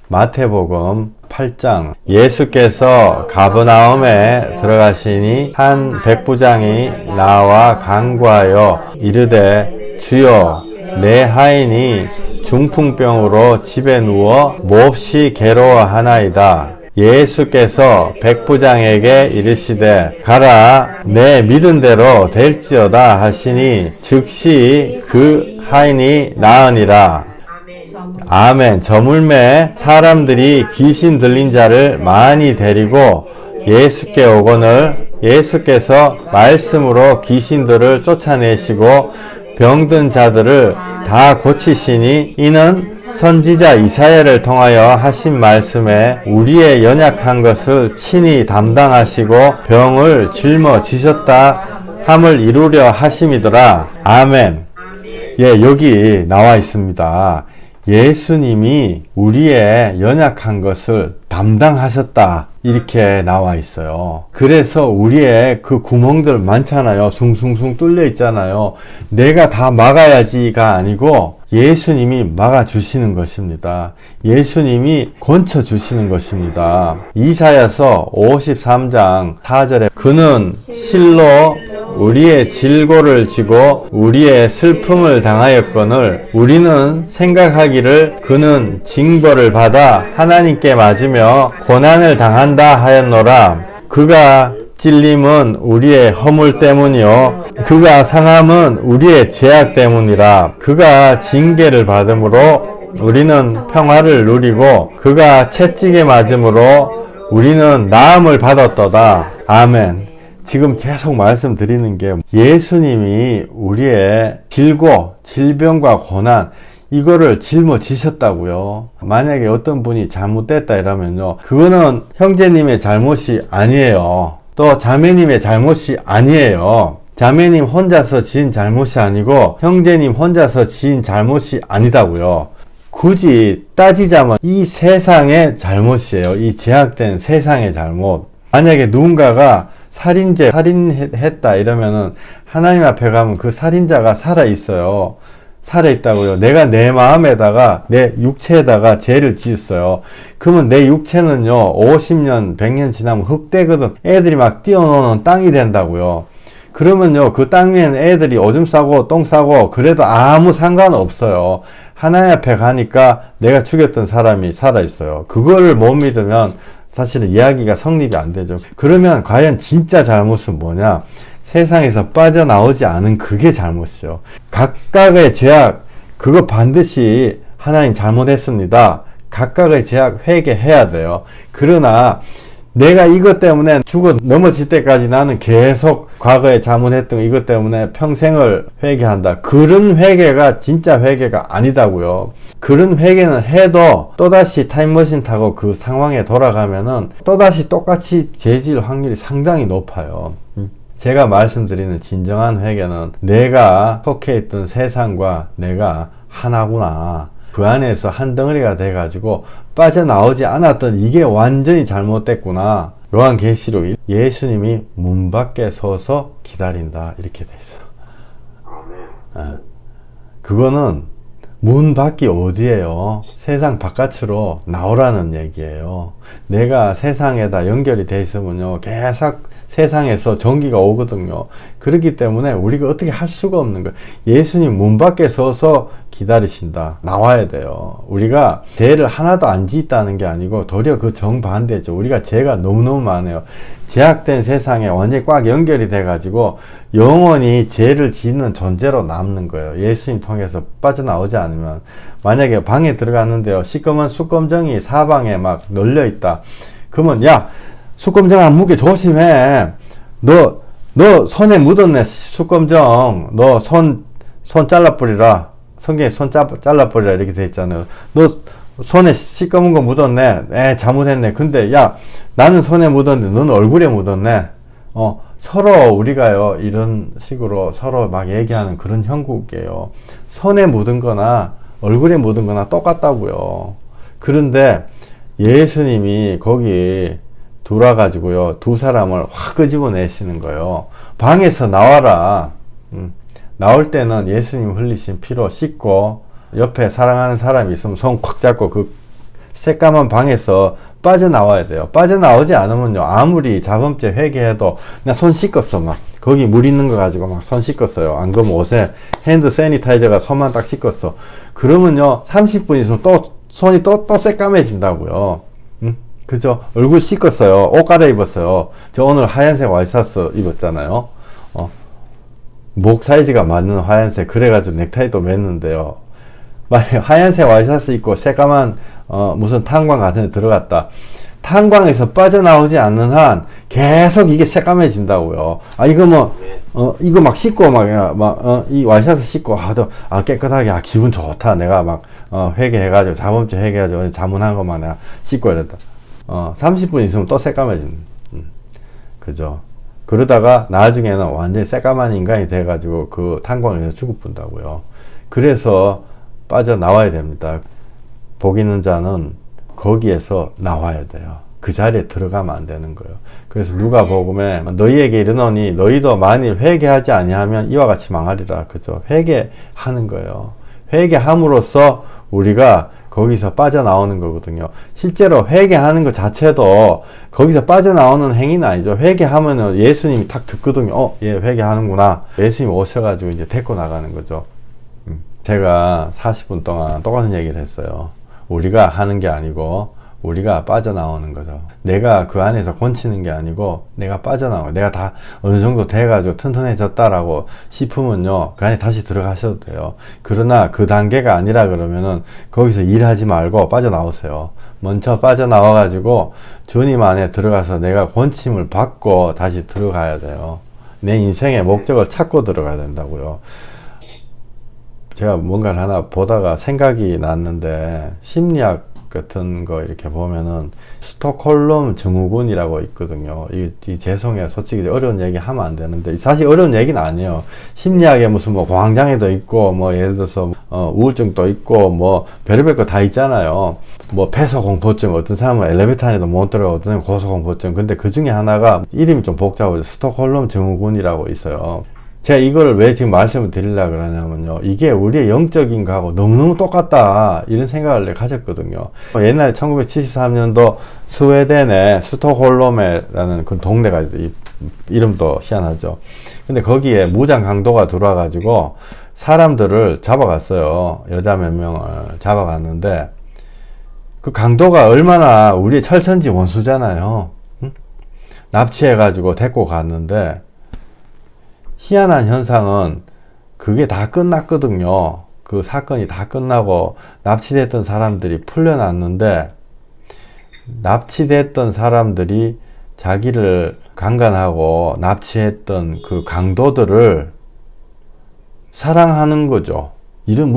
마태복음 8장 예수께서 가버나움에 들어가시니 한 백부장이 나와 간구하여 이르되 주여 내 하인이 중풍병으로 집에 누워 몹시 괴로워하나이다. 예수께서 백부장에게 이르시되 가라 내 믿은 대로 될지어다 하시니 즉시 그 하인이 나으니라. 아멘. 저물매 사람들이 귀신 들린 자를 많이 데리고 예수께 오거늘 예수께서 말씀으로 귀신들을 쫓아내시고 병든 자들을 다 고치시니 이는 선지자 이사야를 통하여 하신 말씀에 우리의 연약한 것을 친히 담당하시고 병을 짊어지셨다 함을 이루려 하심이더라. 아멘. 예, 여기 나와 있습니다. 예수님이 우리의 연약한 것을 담당하셨다. 이렇게 나와 있어요. 그래서 우리의 그 구멍들 많잖아요. 숭숭숭 뚫려 있잖아요. 내가 다 막아야지가 아니고 예수님이 막아주시는 것입니다. 예수님이 건쳐주시는 것입니다. 이사야서 53장 4절에 그는 실로 우리의 질고를 지고 우리의 슬픔을 당하였거늘 우리는 생각하기를 그는 징벌을 받아 하나님께 맞으며 고난을 당한다 하였노라. 그가 찔림은 우리의 허물 때문이요 그가 상함은 우리의 죄악 때문이라. 그가 징계를 받음으로 우리는 평화를 누리고 그가 채찍에 맞음으로 우리는 나음을 받았도다. 아멘. 지금 계속 말씀드리는 게 예수님이 우리의 질고, 질병과 고난 이거를 짊어지셨다고요. 만약에 어떤 분이 잘못됐다 이러면요 그거는 형제님의 잘못이 아니에요. 또 자매님의 잘못이 아니에요. 자매님 혼자서 지은 잘못이 아니고 형제님 혼자서 지은 잘못이 아니다고요. 굳이 따지자면 이 세상의 잘못이에요. 이 제약된 세상의 잘못. 만약에 누군가가 살인했다 이러면은 하나님 앞에 가면 그 살인자가 살아있어요. 살아있다고요. 내가 내 마음에다가 내 육체에다가 죄를 지었어요. 그러면 내 육체는요 50년 100년 지나면 흙되거든. 애들이 막 뛰어노는 땅이 된다고요. 그러면요 그 땅 위에는 애들이 오줌 싸고 똥 싸고 그래도 아무 상관없어요. 하나님 앞에 가니까 내가 죽였던 사람이 살아있어요. 그거를 못 믿으면 사실은 이야기가 성립이 안 되죠. 그러면 과연 진짜 잘못은 뭐냐? 세상에서 빠져나오지 않은 그게 잘못이요. 각각의 죄악 그거 반드시 하나님 잘못했습니다. 각각의 죄악 회개해야 돼요. 그러나 내가 이것 때문에 죽어 넘어질 때까지 나는 계속 과거에 잘못했던 이것 때문에 평생을 회개한다. 그런 회개가 진짜 회개가 아니다고요. 그런 회개는 해도 또다시 타임머신 타고 그 상황에 돌아가면은 또다시 똑같이 죄질 확률이 상당히 높아요. 제가 말씀드리는 진정한 회개는 내가 속해 있던 세상과 내가 하나구나. 그 안에서 한 덩어리가 돼가지고 빠져나오지 않았던 이게 완전히 잘못됐구나. 요한계시록 예수님이 문 밖에 서서 기다린다 이렇게 돼 있어요. 그거는 문 밖이 어디예요? 세상 바깥으로 나오라는 얘기예요. 내가 세상에다 연결이 돼 있으면요 계속 세상에서 전기가 오거든요. 그렇기 때문에 우리가 어떻게 할 수가 없는 거예요. 예수님 문 밖에 서서 기다리신다. 나와야 돼요. 우리가 죄를 하나도 안 짓다는 게 아니고 도리어 그 정반대죠. 우리가 죄가 너무너무 많아요. 제약된 세상에 완전히 꽉 연결이 돼가지고 영원히 죄를 짓는 존재로 남는 거예요. 예수님 통해서 빠져나오지 않으면. 만약에 방에 들어갔는데요, 시꺼먼 숯검정이 사방에 막 널려 있다. 그러면 야, 숯검정 안 묻게 조심해. 너 손에 묻었네, 숯검정. 너 손 잘라버리라. 성경에 손 잘라버리라 이렇게 돼 있잖아요. 너 손에 시꺼먼 거 묻었네. 잘못했네. 근데 야, 나는 손에 묻었는데 너는 얼굴에 묻었네. 서로 우리가요 이런 식으로 서로 막 얘기하는 그런 형국이에요. 손에 묻은 거나 얼굴에 묻은 거나 똑같다고요. 그런데 예수님이 거기 들어와가지고요 두 사람을 확 끄집어내시는 거예요. 방에서 나와라. 나올 때는 예수님 흘리신 피로 씻고 옆에 사랑하는 사람이 있으면 손 콱 잡고 그 새까만 방에서 빠져나와야 돼요. 빠져나오지 않으면요 아무리 자범죄 회개해도 그냥 손 씻겼어. 막 거기 물 있는 거 가지고 막 손 씻겼어요. 안 그러면 옷에 핸드 세니타이저가 손만 딱 씻겼어. 그러면요 30분 있으면 또 손이 또 새까매진다고요. 그죠? 얼굴 씻겼어요. 옷 갈아입었어요. 저 오늘 하얀색 와이셔츠 입었잖아요. 목 사이즈가 맞는 하얀색. 그래가지고 넥타이도 맸는데요. 만약에 하얀색 와이셔츠 입고 새까만 무슨 탄광 같은 데 들어갔다. 탄광에서 빠져나오지 않는 한 계속 이게 새까매진다고요. 이거 막 씻고 이 와이셔츠 씻고 깨끗하게 기분 좋다. 내가 막 회개해가지고 자범죄 회개해가지고 자문한 것만 내가 씻고 이랬다. 30분 있으면 또 새까매진. 그죠? 그러다가 나중에는 완전히 새까만 인간이 돼가지고 그 탄광에서 죽어본다고요. 그래서 빠져나와야 됩니다. 복 있는 자는 거기에서 나와야 돼요. 그 자리에 들어가면 안 되는 거예요. 그래서 누가복음에 너희에게 이르노니 너희도 만일 회개하지 아니하면 이와 같이 망하리라. 그죠? 회개하는 거예요. 회개함으로써 우리가 거기서 빠져나오는 거거든요. 실제로 회개하는 것 자체도 거기서 빠져나오는 행위는 아니죠. 회개하면은 예수님이 탁 듣거든요. 얘 회개하는구나. 예수님이 오셔가지고 이제 데리고 나가는 거죠. 제가 40분 동안 똑같은 얘기를 했어요. 우리가 하는 게 아니고 우리가 빠져나오는 거죠. 내가 그 안에서 권치는 게 아니고 내가 빠져나오고 내가 다 어느 정도 돼가지고 튼튼해졌다라고 싶으면요 그 안에 다시 들어가셔도 돼요. 그러나 그 단계가 아니라 그러면은 거기서 일하지 말고 빠져나오세요. 먼저 빠져나와 가지고 주님 안에 들어가서 내가 권침을 받고 다시 들어가야 돼요. 내 인생의 목적을 찾고 들어가야 된다고요. 제가 뭔가를 하나 보다가 생각이 났는데 심리학 같은 거 이렇게 보면은 스톡홀름 증후군이라고 있거든요. 이 죄송해요. 솔직히 어려운 얘기 하면 안 되는데 사실 어려운 얘기는 아니에요. 심리학에 무슨 뭐 공황장애도 있고 뭐 예를 들어서 우울증도 있고 뭐 별의별 거 다 있잖아요. 뭐 폐소공포증, 어떤 사람은 엘리베이터 안에도 못 들어가고 어떤 사람은 고소공포증. 근데 그 중에 하나가 이름이 좀 복잡하죠. 스톡홀름 증후군이라고 있어요. 제가 이거를 왜 지금 말씀을 드리려고 그러냐면요. 이게 우리의 영적인 거하고 너무너무 똑같다. 이런 생각을 가졌거든요. 옛날 1973년도 스웨덴의 스톡홀름이라는 그 동네가 이름도 희한하죠. 근데 거기에 무장 강도가 들어와가지고 사람들을 잡아갔어요. 여자 몇 명을 잡아갔는데 그 강도가 얼마나 우리의 철천지 원수잖아요. 응? 납치해가지고 데리고 갔는데 희한한 현상은 그게 다 끝났거든요. 그 사건이 다 끝나고 납치됐던 사람들이 풀려났는데 납치됐던 사람들이 자기를 강간하고 납치했던 그 강도들을 사랑하는 거죠. 이런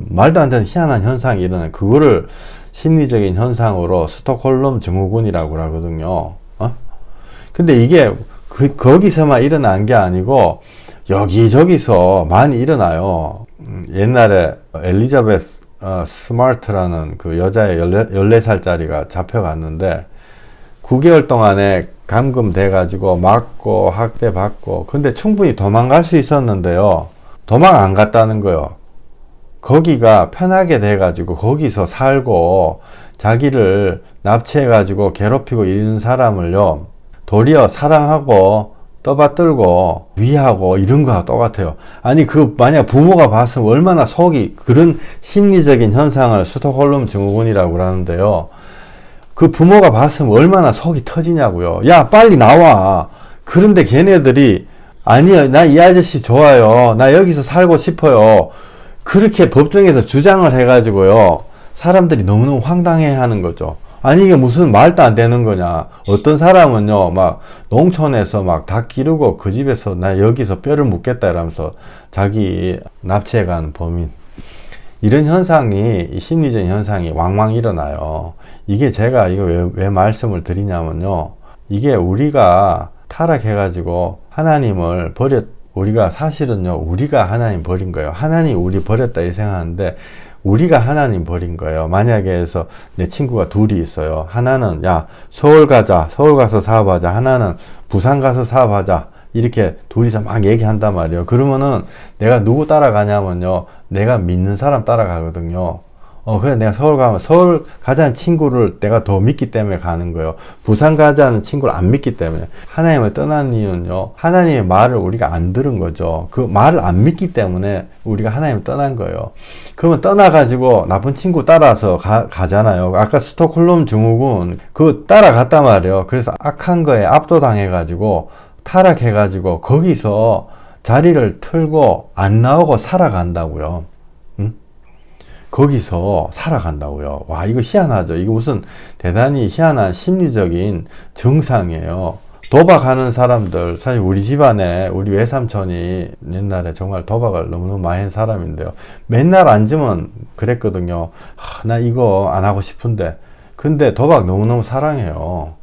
말도 안 되는 희한한 현상이 일어나요. 그거를 심리적인 현상으로 스톡홀름 증후군이라고 하거든요. 근데 이게 거기서만 일어난 게 아니고 여기저기서 많이 일어나요. 옛날에 엘리자베스 스마트라는 그 여자의 14살짜리가 잡혀갔는데 9개월 동안에 감금돼 가지고 맞고 학대받고, 근데 충분히 도망갈 수 있었는데요. 도망 안 갔다는 거요. 거기가 편하게 돼 가지고 거기서 살고 자기를 납치해 가지고 괴롭히고 이런 사람을요, 도리어 사랑하고 떠받들고 위하고 이런 거하고 똑같아요. 아니 만약 부모가 봤으면 얼마나 속이, 그런 심리적인 현상을 스톡홀름 증후군이라고 그러는데요. 그 부모가 봤으면 얼마나 속이 터지냐고요. 야 빨리 나와. 그런데 걔네들이 아니요, 나 이 아저씨 좋아요, 나 여기서 살고 싶어요, 그렇게 법정에서 주장을 해가지고요, 사람들이 너무너무 황당해 하는 거죠. 아니 이게 무슨 말도 안 되는 거냐. 어떤 사람은요 막 농촌에서 막 닭 기르고 그 집에서 나 여기서 뼈를 묻겠다 이러면서 자기 납치해간 범인, 이런 현상이, 이 심리적인 현상이 왕왕 일어나요. 이게 제가 이거 왜 말씀을 드리냐면요, 이게 우리가 타락해가지고 하나님을 우리가 사실은요, 우리가 하나님 버린 거예요. 하나님 우리 버렸다 이 생각하는데 우리가 하나님 버린 거예요. 만약에 해서 내 친구가 둘이 있어요. 하나는 야 서울 가자, 서울 가서 사업하자. 하나는 부산 가서 사업하자. 이렇게 둘이서 막 얘기한단 말이에요. 그러면은 내가 누구 따라가냐면요, 내가 믿는 사람 따라가거든요. 그래 내가 서울 가면 서울 가자는 친구를 내가 더 믿기 때문에 가는 거예요. 부산 가자는 친구를 안 믿기 때문에. 하나님을 떠난 이유는요, 하나님의 말을 우리가 안 들은 거죠. 그 말을 안 믿기 때문에 우리가 하나님을 떠난 거예요. 그러면 떠나가지고 나쁜 친구 따라서 가잖아요. 아까 스톡홀름 증후군 그 따라갔단 말이에요. 그래서 악한 거에 압도당해가지고 타락해가지고 거기서 자리를 틀고 안 나오고 살아간다고요. 거기서 살아간다고요. 와, 이거 희한하죠. 이거 무슨 대단히 희한한 심리적인 증상이에요. 도박하는 사람들, 사실 우리 집안에 우리 외삼촌이 옛날에 정말 도박을 너무너무 많이 한 사람인데요. 맨날 앉으면 그랬거든요. 나 이거 안 하고 싶은데. 근데 도박 너무너무 사랑해요.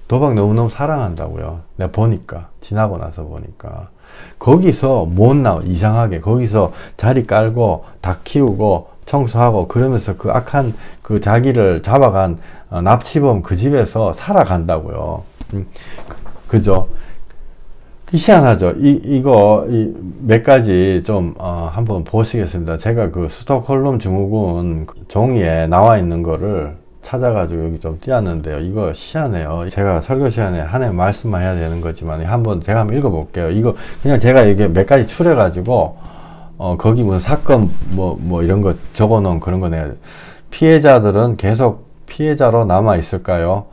도박 너무너무 사랑한다고요. 내가 보니까, 지나고 나서 보니까. 거기서 못 나와. 이상하게 거기서 자리 깔고 닭 키우고 청소하고 그러면서 그 악한 그 자기를 잡아간 납치범 그 집에서 살아간다고요. 그죠? 희한하죠. 이거 몇 가지 좀 한번 보시겠습니다. 제가 그 스톡홀름 증후군 종이에 나와 있는 거를 찾아가지고 여기 좀 띄었는데요. 이거 희한해요. 제가 설교 시간에 하나의 말씀만 해야 되는 거지만 제가 한번 읽어볼게요. 이거 그냥 제가 이게 몇 가지 추려가지고 거기 무슨 사건 뭐 이런 거 적어놓은 그런 거 내가, 피해자들은 계속 피해자로 남아 있을까요?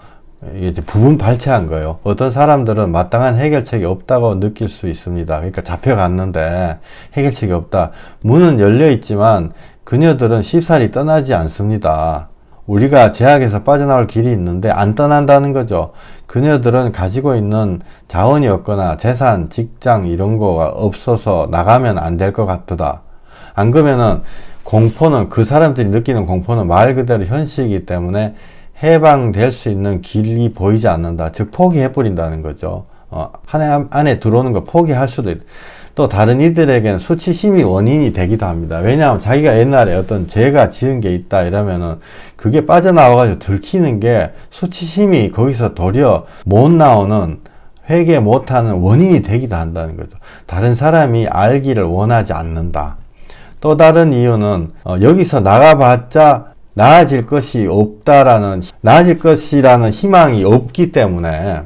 이게 이제 부분 발췌한 거예요. 어떤 사람들은 마땅한 해결책이 없다고 느낄 수 있습니다. 그러니까 잡혀갔는데 해결책이 없다. 문은 열려 있지만 그녀들은 쉽사리 떠나지 않습니다. 우리가 제약에서 빠져나올 길이 있는데 안 떠난다는 거죠. 그녀들은 가지고 있는 자원이 없거나 재산, 직장 이런 거가 없어서 나가면 안 될 것 같다. 안 그러면은 공포는, 그 사람들이 느끼는 공포는 말 그대로 현실이기 때문에 해방될 수 있는 길이 보이지 않는다. 즉 포기해버린다는 거죠. 하나님 안에 들어오는 걸 포기할 수도 있다. 또 다른 이들에게는 수치심이 원인이 되기도 합니다. 왜냐하면 자기가 옛날에 어떤 죄가 지은 게 있다 이러면은 그게 빠져나와가지고 들키는 게 수치심이 거기서 도리어 못 나오는, 회개 못하는 원인이 되기도 한다는 거죠. 다른 사람이 알기를 원하지 않는다. 또 다른 이유는 여기서 나가봤자 나아질 것이 없다라는, 나아질 것이라는 희망이 없기 때문에,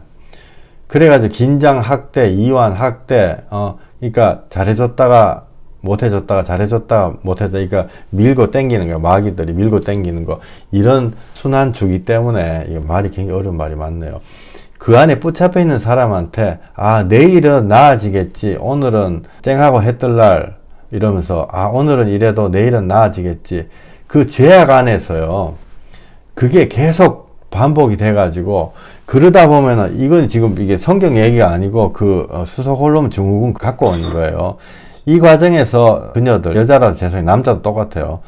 그래가지고 긴장 학대, 이완 학대, 그러니까 잘해줬다가 못해줬다가 잘해줬다가 못해줬다, 그러니까 밀고 땡기는 거예요. 마귀들이 밀고 땡기는 거, 이런 순환주기 때문에 이게 말이 굉장히 어려운 말이 많네요. 그 안에 붙잡혀 있는 사람한테 내일은 나아지겠지, 오늘은 쨍하고 해뜰날 이러면서 오늘은 이래도 내일은 나아지겠지, 그 죄악 안에서요 그게 계속 반복이 돼가지고, 그러다 보면은, 이건 지금 이게 성경 얘기가 아니고 스톡홀름 증후군 갖고 오는 거예요. 이 과정에서 그녀들, 여자라도 죄송해요, 남자도 똑같아요.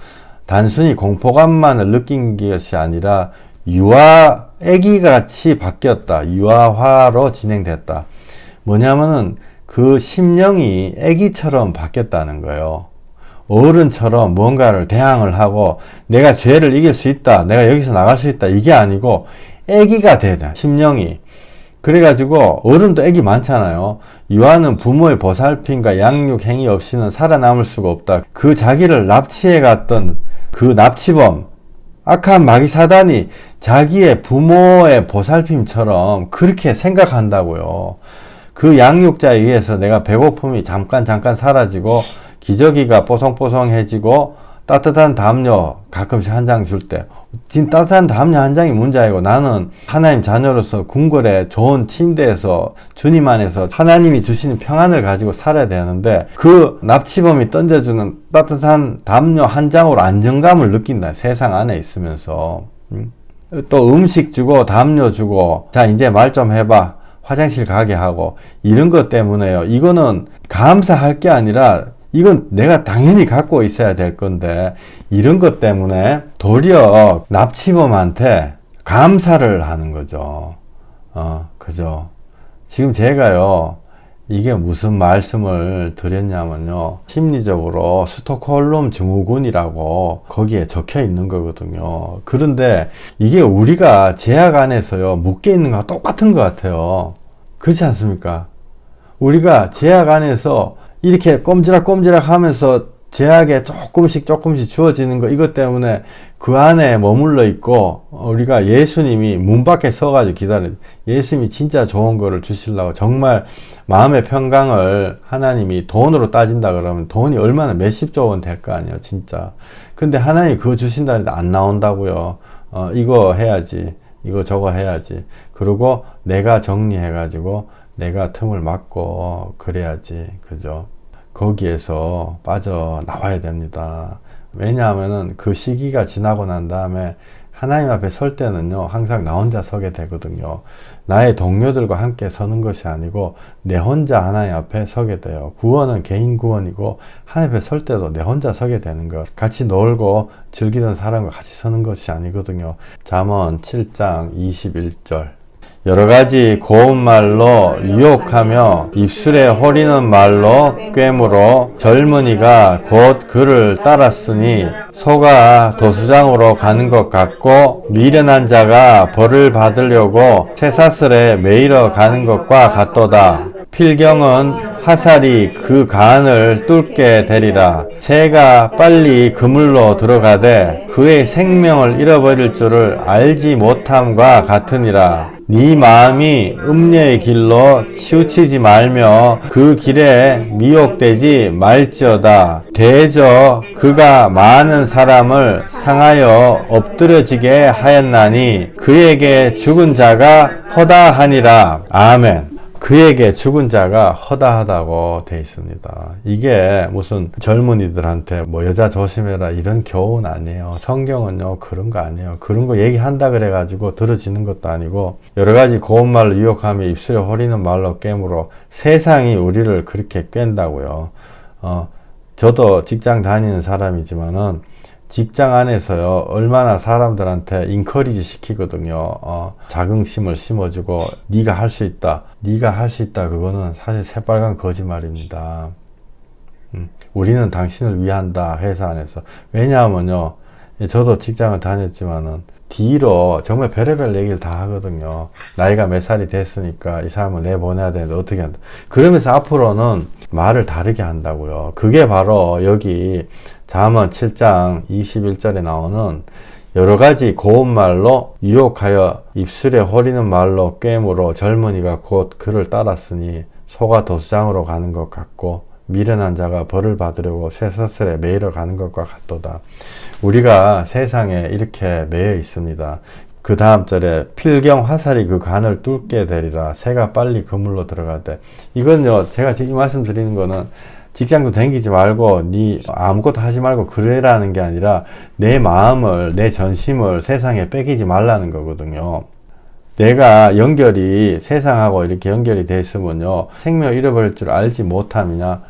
단순히 공포감만을 느낀 것이 아니라 유아 애기같이 바뀌었다. 유아화로 진행됐다. 뭐냐면은 그 심령이 애기처럼 바뀌었다는 거예요. 어른처럼 뭔가를 대항을 하고 내가 죄를 이길 수 있다. 내가 여기서 나갈 수 있다. 이게 아니고 애기가 되다. 심령이. 그래가지고 어른도 애기 많잖아요. 유아는 부모의 보살핌과 양육 행위 없이는 살아남을 수가 없다. 그 자기를 납치해 갔던 그 납치범, 악한 마귀 사단이 자기의 부모의 보살핌처럼 그렇게 생각한다고요. 그 양육자에 의해서 내가 배고픔이 잠깐 사라지고 기저귀가 뽀송뽀송해지고 따뜻한 담요 가끔씩 한 장 줄 때, 지금 따뜻한 담요 한 장이 문제 아니고 나는 하나님 자녀로서 궁궐에 좋은 침대에서 주님 안에서 하나님이 주시는 평안을 가지고 살아야 되는데 그 납치범이 던져주는 따뜻한 담요 한 장으로 안정감을 느낀다. 세상 안에 있으면서. 또 음식 주고 담요 주고 자 이제 말 좀 해봐. 화장실 가게 하고 이런 것 때문에요. 이거는 감사할 게 아니라 이건 내가 당연히 갖고 있어야 될 건데 이런 것 때문에 도리어 납치범한테 감사를 하는 거죠. 그죠. 지금 제가요, 이게 무슨 말씀을 드렸냐면요. 심리적으로 스톡홀름 증후군이라고 거기에 적혀 있는 거거든요. 그런데 이게 우리가 제약 안에서요, 묶여 있는 거랑 똑같은 것 같아요. 그렇지 않습니까? 우리가 제약 안에서 이렇게 꼼지락 하면서 제약에 조금씩 주어지는 거, 이것 때문에 그 안에 머물러 있고, 우리가 예수님이 문 밖에 서가지고 예수님이 진짜 좋은 거를 주시려고 정말 마음의 평강을 하나님이 돈으로 따진다 그러면 돈이 얼마나 몇십조 원 될 거 아니에요, 진짜. 근데 하나님이 그거 주신다는데 안 나온다고요. 이거 해야지. 이거 저거 해야지. 그리고 내가 정리해가지고 내가 틈을 막고 그래야지. 그죠? 거기에서 빠져나와야 됩니다. 왜냐하면은 그 시기가 지나고 난 다음에 하나님 앞에 설 때는요, 항상 나 혼자 서게 되거든요. 나의 동료들과 함께 서는 것이 아니고 내 혼자 하나님 앞에 서게 돼요. 구원은 개인 구원이고 하나님 앞에 설 때도 내 혼자 서게 되는 것. 같이 놀고 즐기던 사람과 같이 서는 것이 아니거든요. 잠언 7장 21절. 여러 가지 고운 말로 유혹하며 입술에 호리는 말로 꿰물어 젊은이가 곧 그를 따랐으니 소가 도수장으로 가는 것 같고 미련한 자가 벌을 받으려고 쇠사슬에 매이러 가는 것과 같도다. 필경은 화살이 그 간을 뚫게 되리라. 새가 빨리 그물로 들어가되 그의 생명을 잃어버릴 줄을 알지 못함과 같으니라. 네 마음이 음녀의 길로 치우치지 말며 그 길에 미혹되지 말지어다. 대저 그가 많은 사람을 상하여 엎드려지게 하였나니 그에게 죽은 자가 허다하니라. 아멘. 그에게 죽은 자가 허다하다고 돼 있습니다. 이게 무슨 젊은이들한테 뭐 여자 조심해라 이런 교훈 아니에요. 성경은요 그런 거 아니에요. 그런 거 얘기한다 그래가지고 들어지는 것도 아니고 여러 가지 고운 말로 유혹하며 입술에 호리는 말로 꿰물어 세상이 우리를 그렇게 꿰다고요. 저도 직장 다니는 사람이지만은 직장 안에서요 얼마나 사람들한테 인커리지 시키거든요. 자긍심을 심어주고 네가 할 수 있다, 네가 할 수 있다. 그거는 사실 새빨간 거짓말입니다. 우리는 당신을 위한다. 회사 안에서. 왜냐하면요 저도 직장을 다녔지만은 뒤로 정말 별의별 얘기를 다 하거든요. 나이가 몇 살이 됐으니까 이 사람을 내보내야 되는데 어떻게 한다. 그러면서 앞으로는 말을 다르게 한다고요. 그게 바로 여기 잠언 7장 21절에 나오는 여러 가지 고운 말로 유혹하여 입술에 호리는 말로 꿰물어 젊은이가 곧 그를 따랐으니 소가 도수장으로 가는 것 같고 미련한 자가 벌을 받으려고 쇠사슬에 매이러 가는 것과 같도다. 우리가 세상에 이렇게 매여 있습니다. 그 다음 절에 필경 화살이 그 간을 뚫게 되리라. 새가 빨리 그물로 들어가되. 이건요 제가 지금 이 말씀 드리는 거는 직장도 댕기지 말고 네 아무것도 하지 말고 그래라는 게 아니라 내 마음을 내 전심을 세상에 뺏기지 말라는 거거든요. 내가 연결이 세상하고 이렇게 연결이 돼 있으면요 생명을 잃어버릴 줄 알지 못함이냐.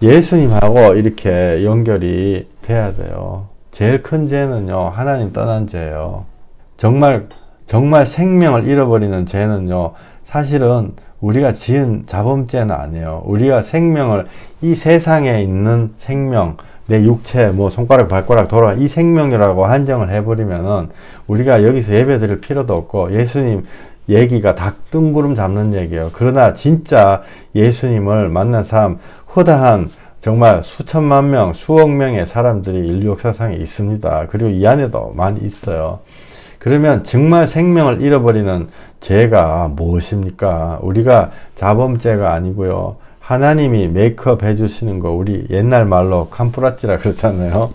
예수님하고 이렇게 연결이 돼야 돼요. 제일 큰 죄는요 하나님 떠난 죄예요. 정말 정말 생명을 잃어버리는 죄는요, 사실은 우리가 지은 자범죄는 아니에요. 우리가 생명을, 이 세상에 있는 생명, 내 육체, 뭐 손가락, 발가락, 돌아, 이 생명이라고 한정을 해버리면은 우리가 여기서 예배 드릴 필요도 없고, 예수님 얘기가 닭 뜬구름 잡는 얘기예요. 그러나 진짜 예수님을 만난 사람, 허다한 정말 수천만 명, 수억 명의 사람들이 인류 역사상에 있습니다. 그리고 이 안에도 많이 있어요. 그러면 정말 생명을 잃어버리는 죄가 무엇입니까? 우리가 자범죄가 아니고요. 하나님이 메이크업 해주시는 거, 우리 옛날 말로 캄프라찌라 그러잖아요.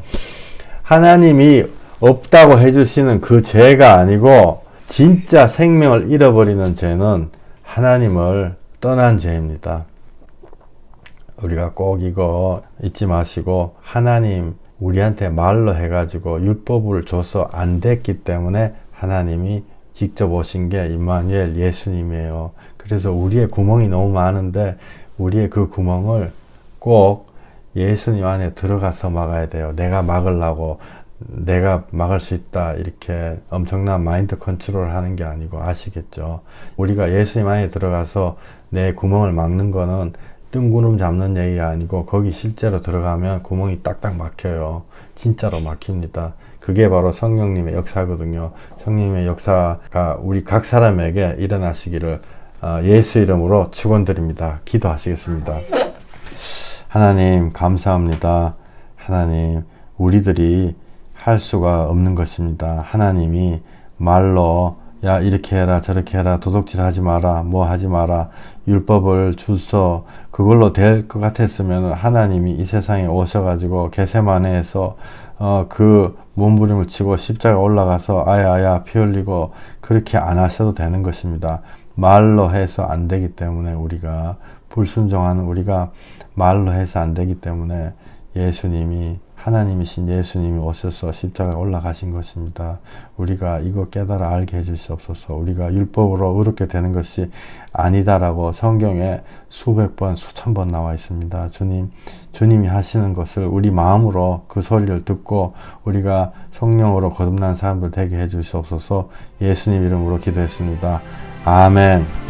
하나님이 없다고 해주시는 그 죄가 아니고, 진짜 생명을 잃어버리는 죄는 하나님을 떠난 죄입니다. 우리가 꼭 이거 잊지 마시고, 하나님 우리한테 말로 해가지고 율법을 줘서 안 됐기 때문에 하나님이 직접 오신 게 임마누엘 예수님이에요. 그래서 우리의 구멍이 너무 많은데 우리의 그 구멍을 꼭 예수님 안에 들어가서 막아야 돼요. 내가 막으려고, 내가 막을 수 있다 이렇게 엄청난 마인드 컨트롤 하는 게 아니고, 아시겠죠? 우리가 예수님 안에 들어가서 내 구멍을 막는 거는 뜬구름 잡는 얘기가 아니고, 거기 실제로 들어가면 구멍이 딱딱 막혀요. 진짜로 막힙니다. 그게 바로 성령님의 역사거든요. 성령님의 역사가 우리 각 사람에게 일어나시기를 예수 이름으로 축원드립니다. 기도하시겠습니다. 하나님 감사합니다. 하나님, 우리들이 할 수가 없는 것입니다. 하나님이 말로 야 이렇게 해라 저렇게 해라, 도둑질 하지 마라, 뭐 하지 마라, 율법을 주서 그걸로 될 것 같았으면 하나님이 이 세상에 오셔가지고 겟세마네에서 그 몸부림을 치고 십자가 올라가서 아야아야 피 흘리고 그렇게 안 하셔도 되는 것입니다. 말로 해서 안 되기 때문에, 우리가 불순종하는 우리가 말로 해서 안 되기 때문에 예수님이, 하나님이신 예수님이 오셔서 십자가에 올라가신 것입니다. 우리가 이거 깨달아 알게 해주시옵소서. 우리가 율법으로 의롭게 되는 것이 아니다라고 성경에 수백 번, 수천 번 나와 있습니다. 주님, 주님이 하시는 것을 우리 마음으로 그 소리를 듣고 우리가 성령으로 거듭난 사람들 되게 해주시옵소서. 예수님 이름으로 기도했습니다. 아멘.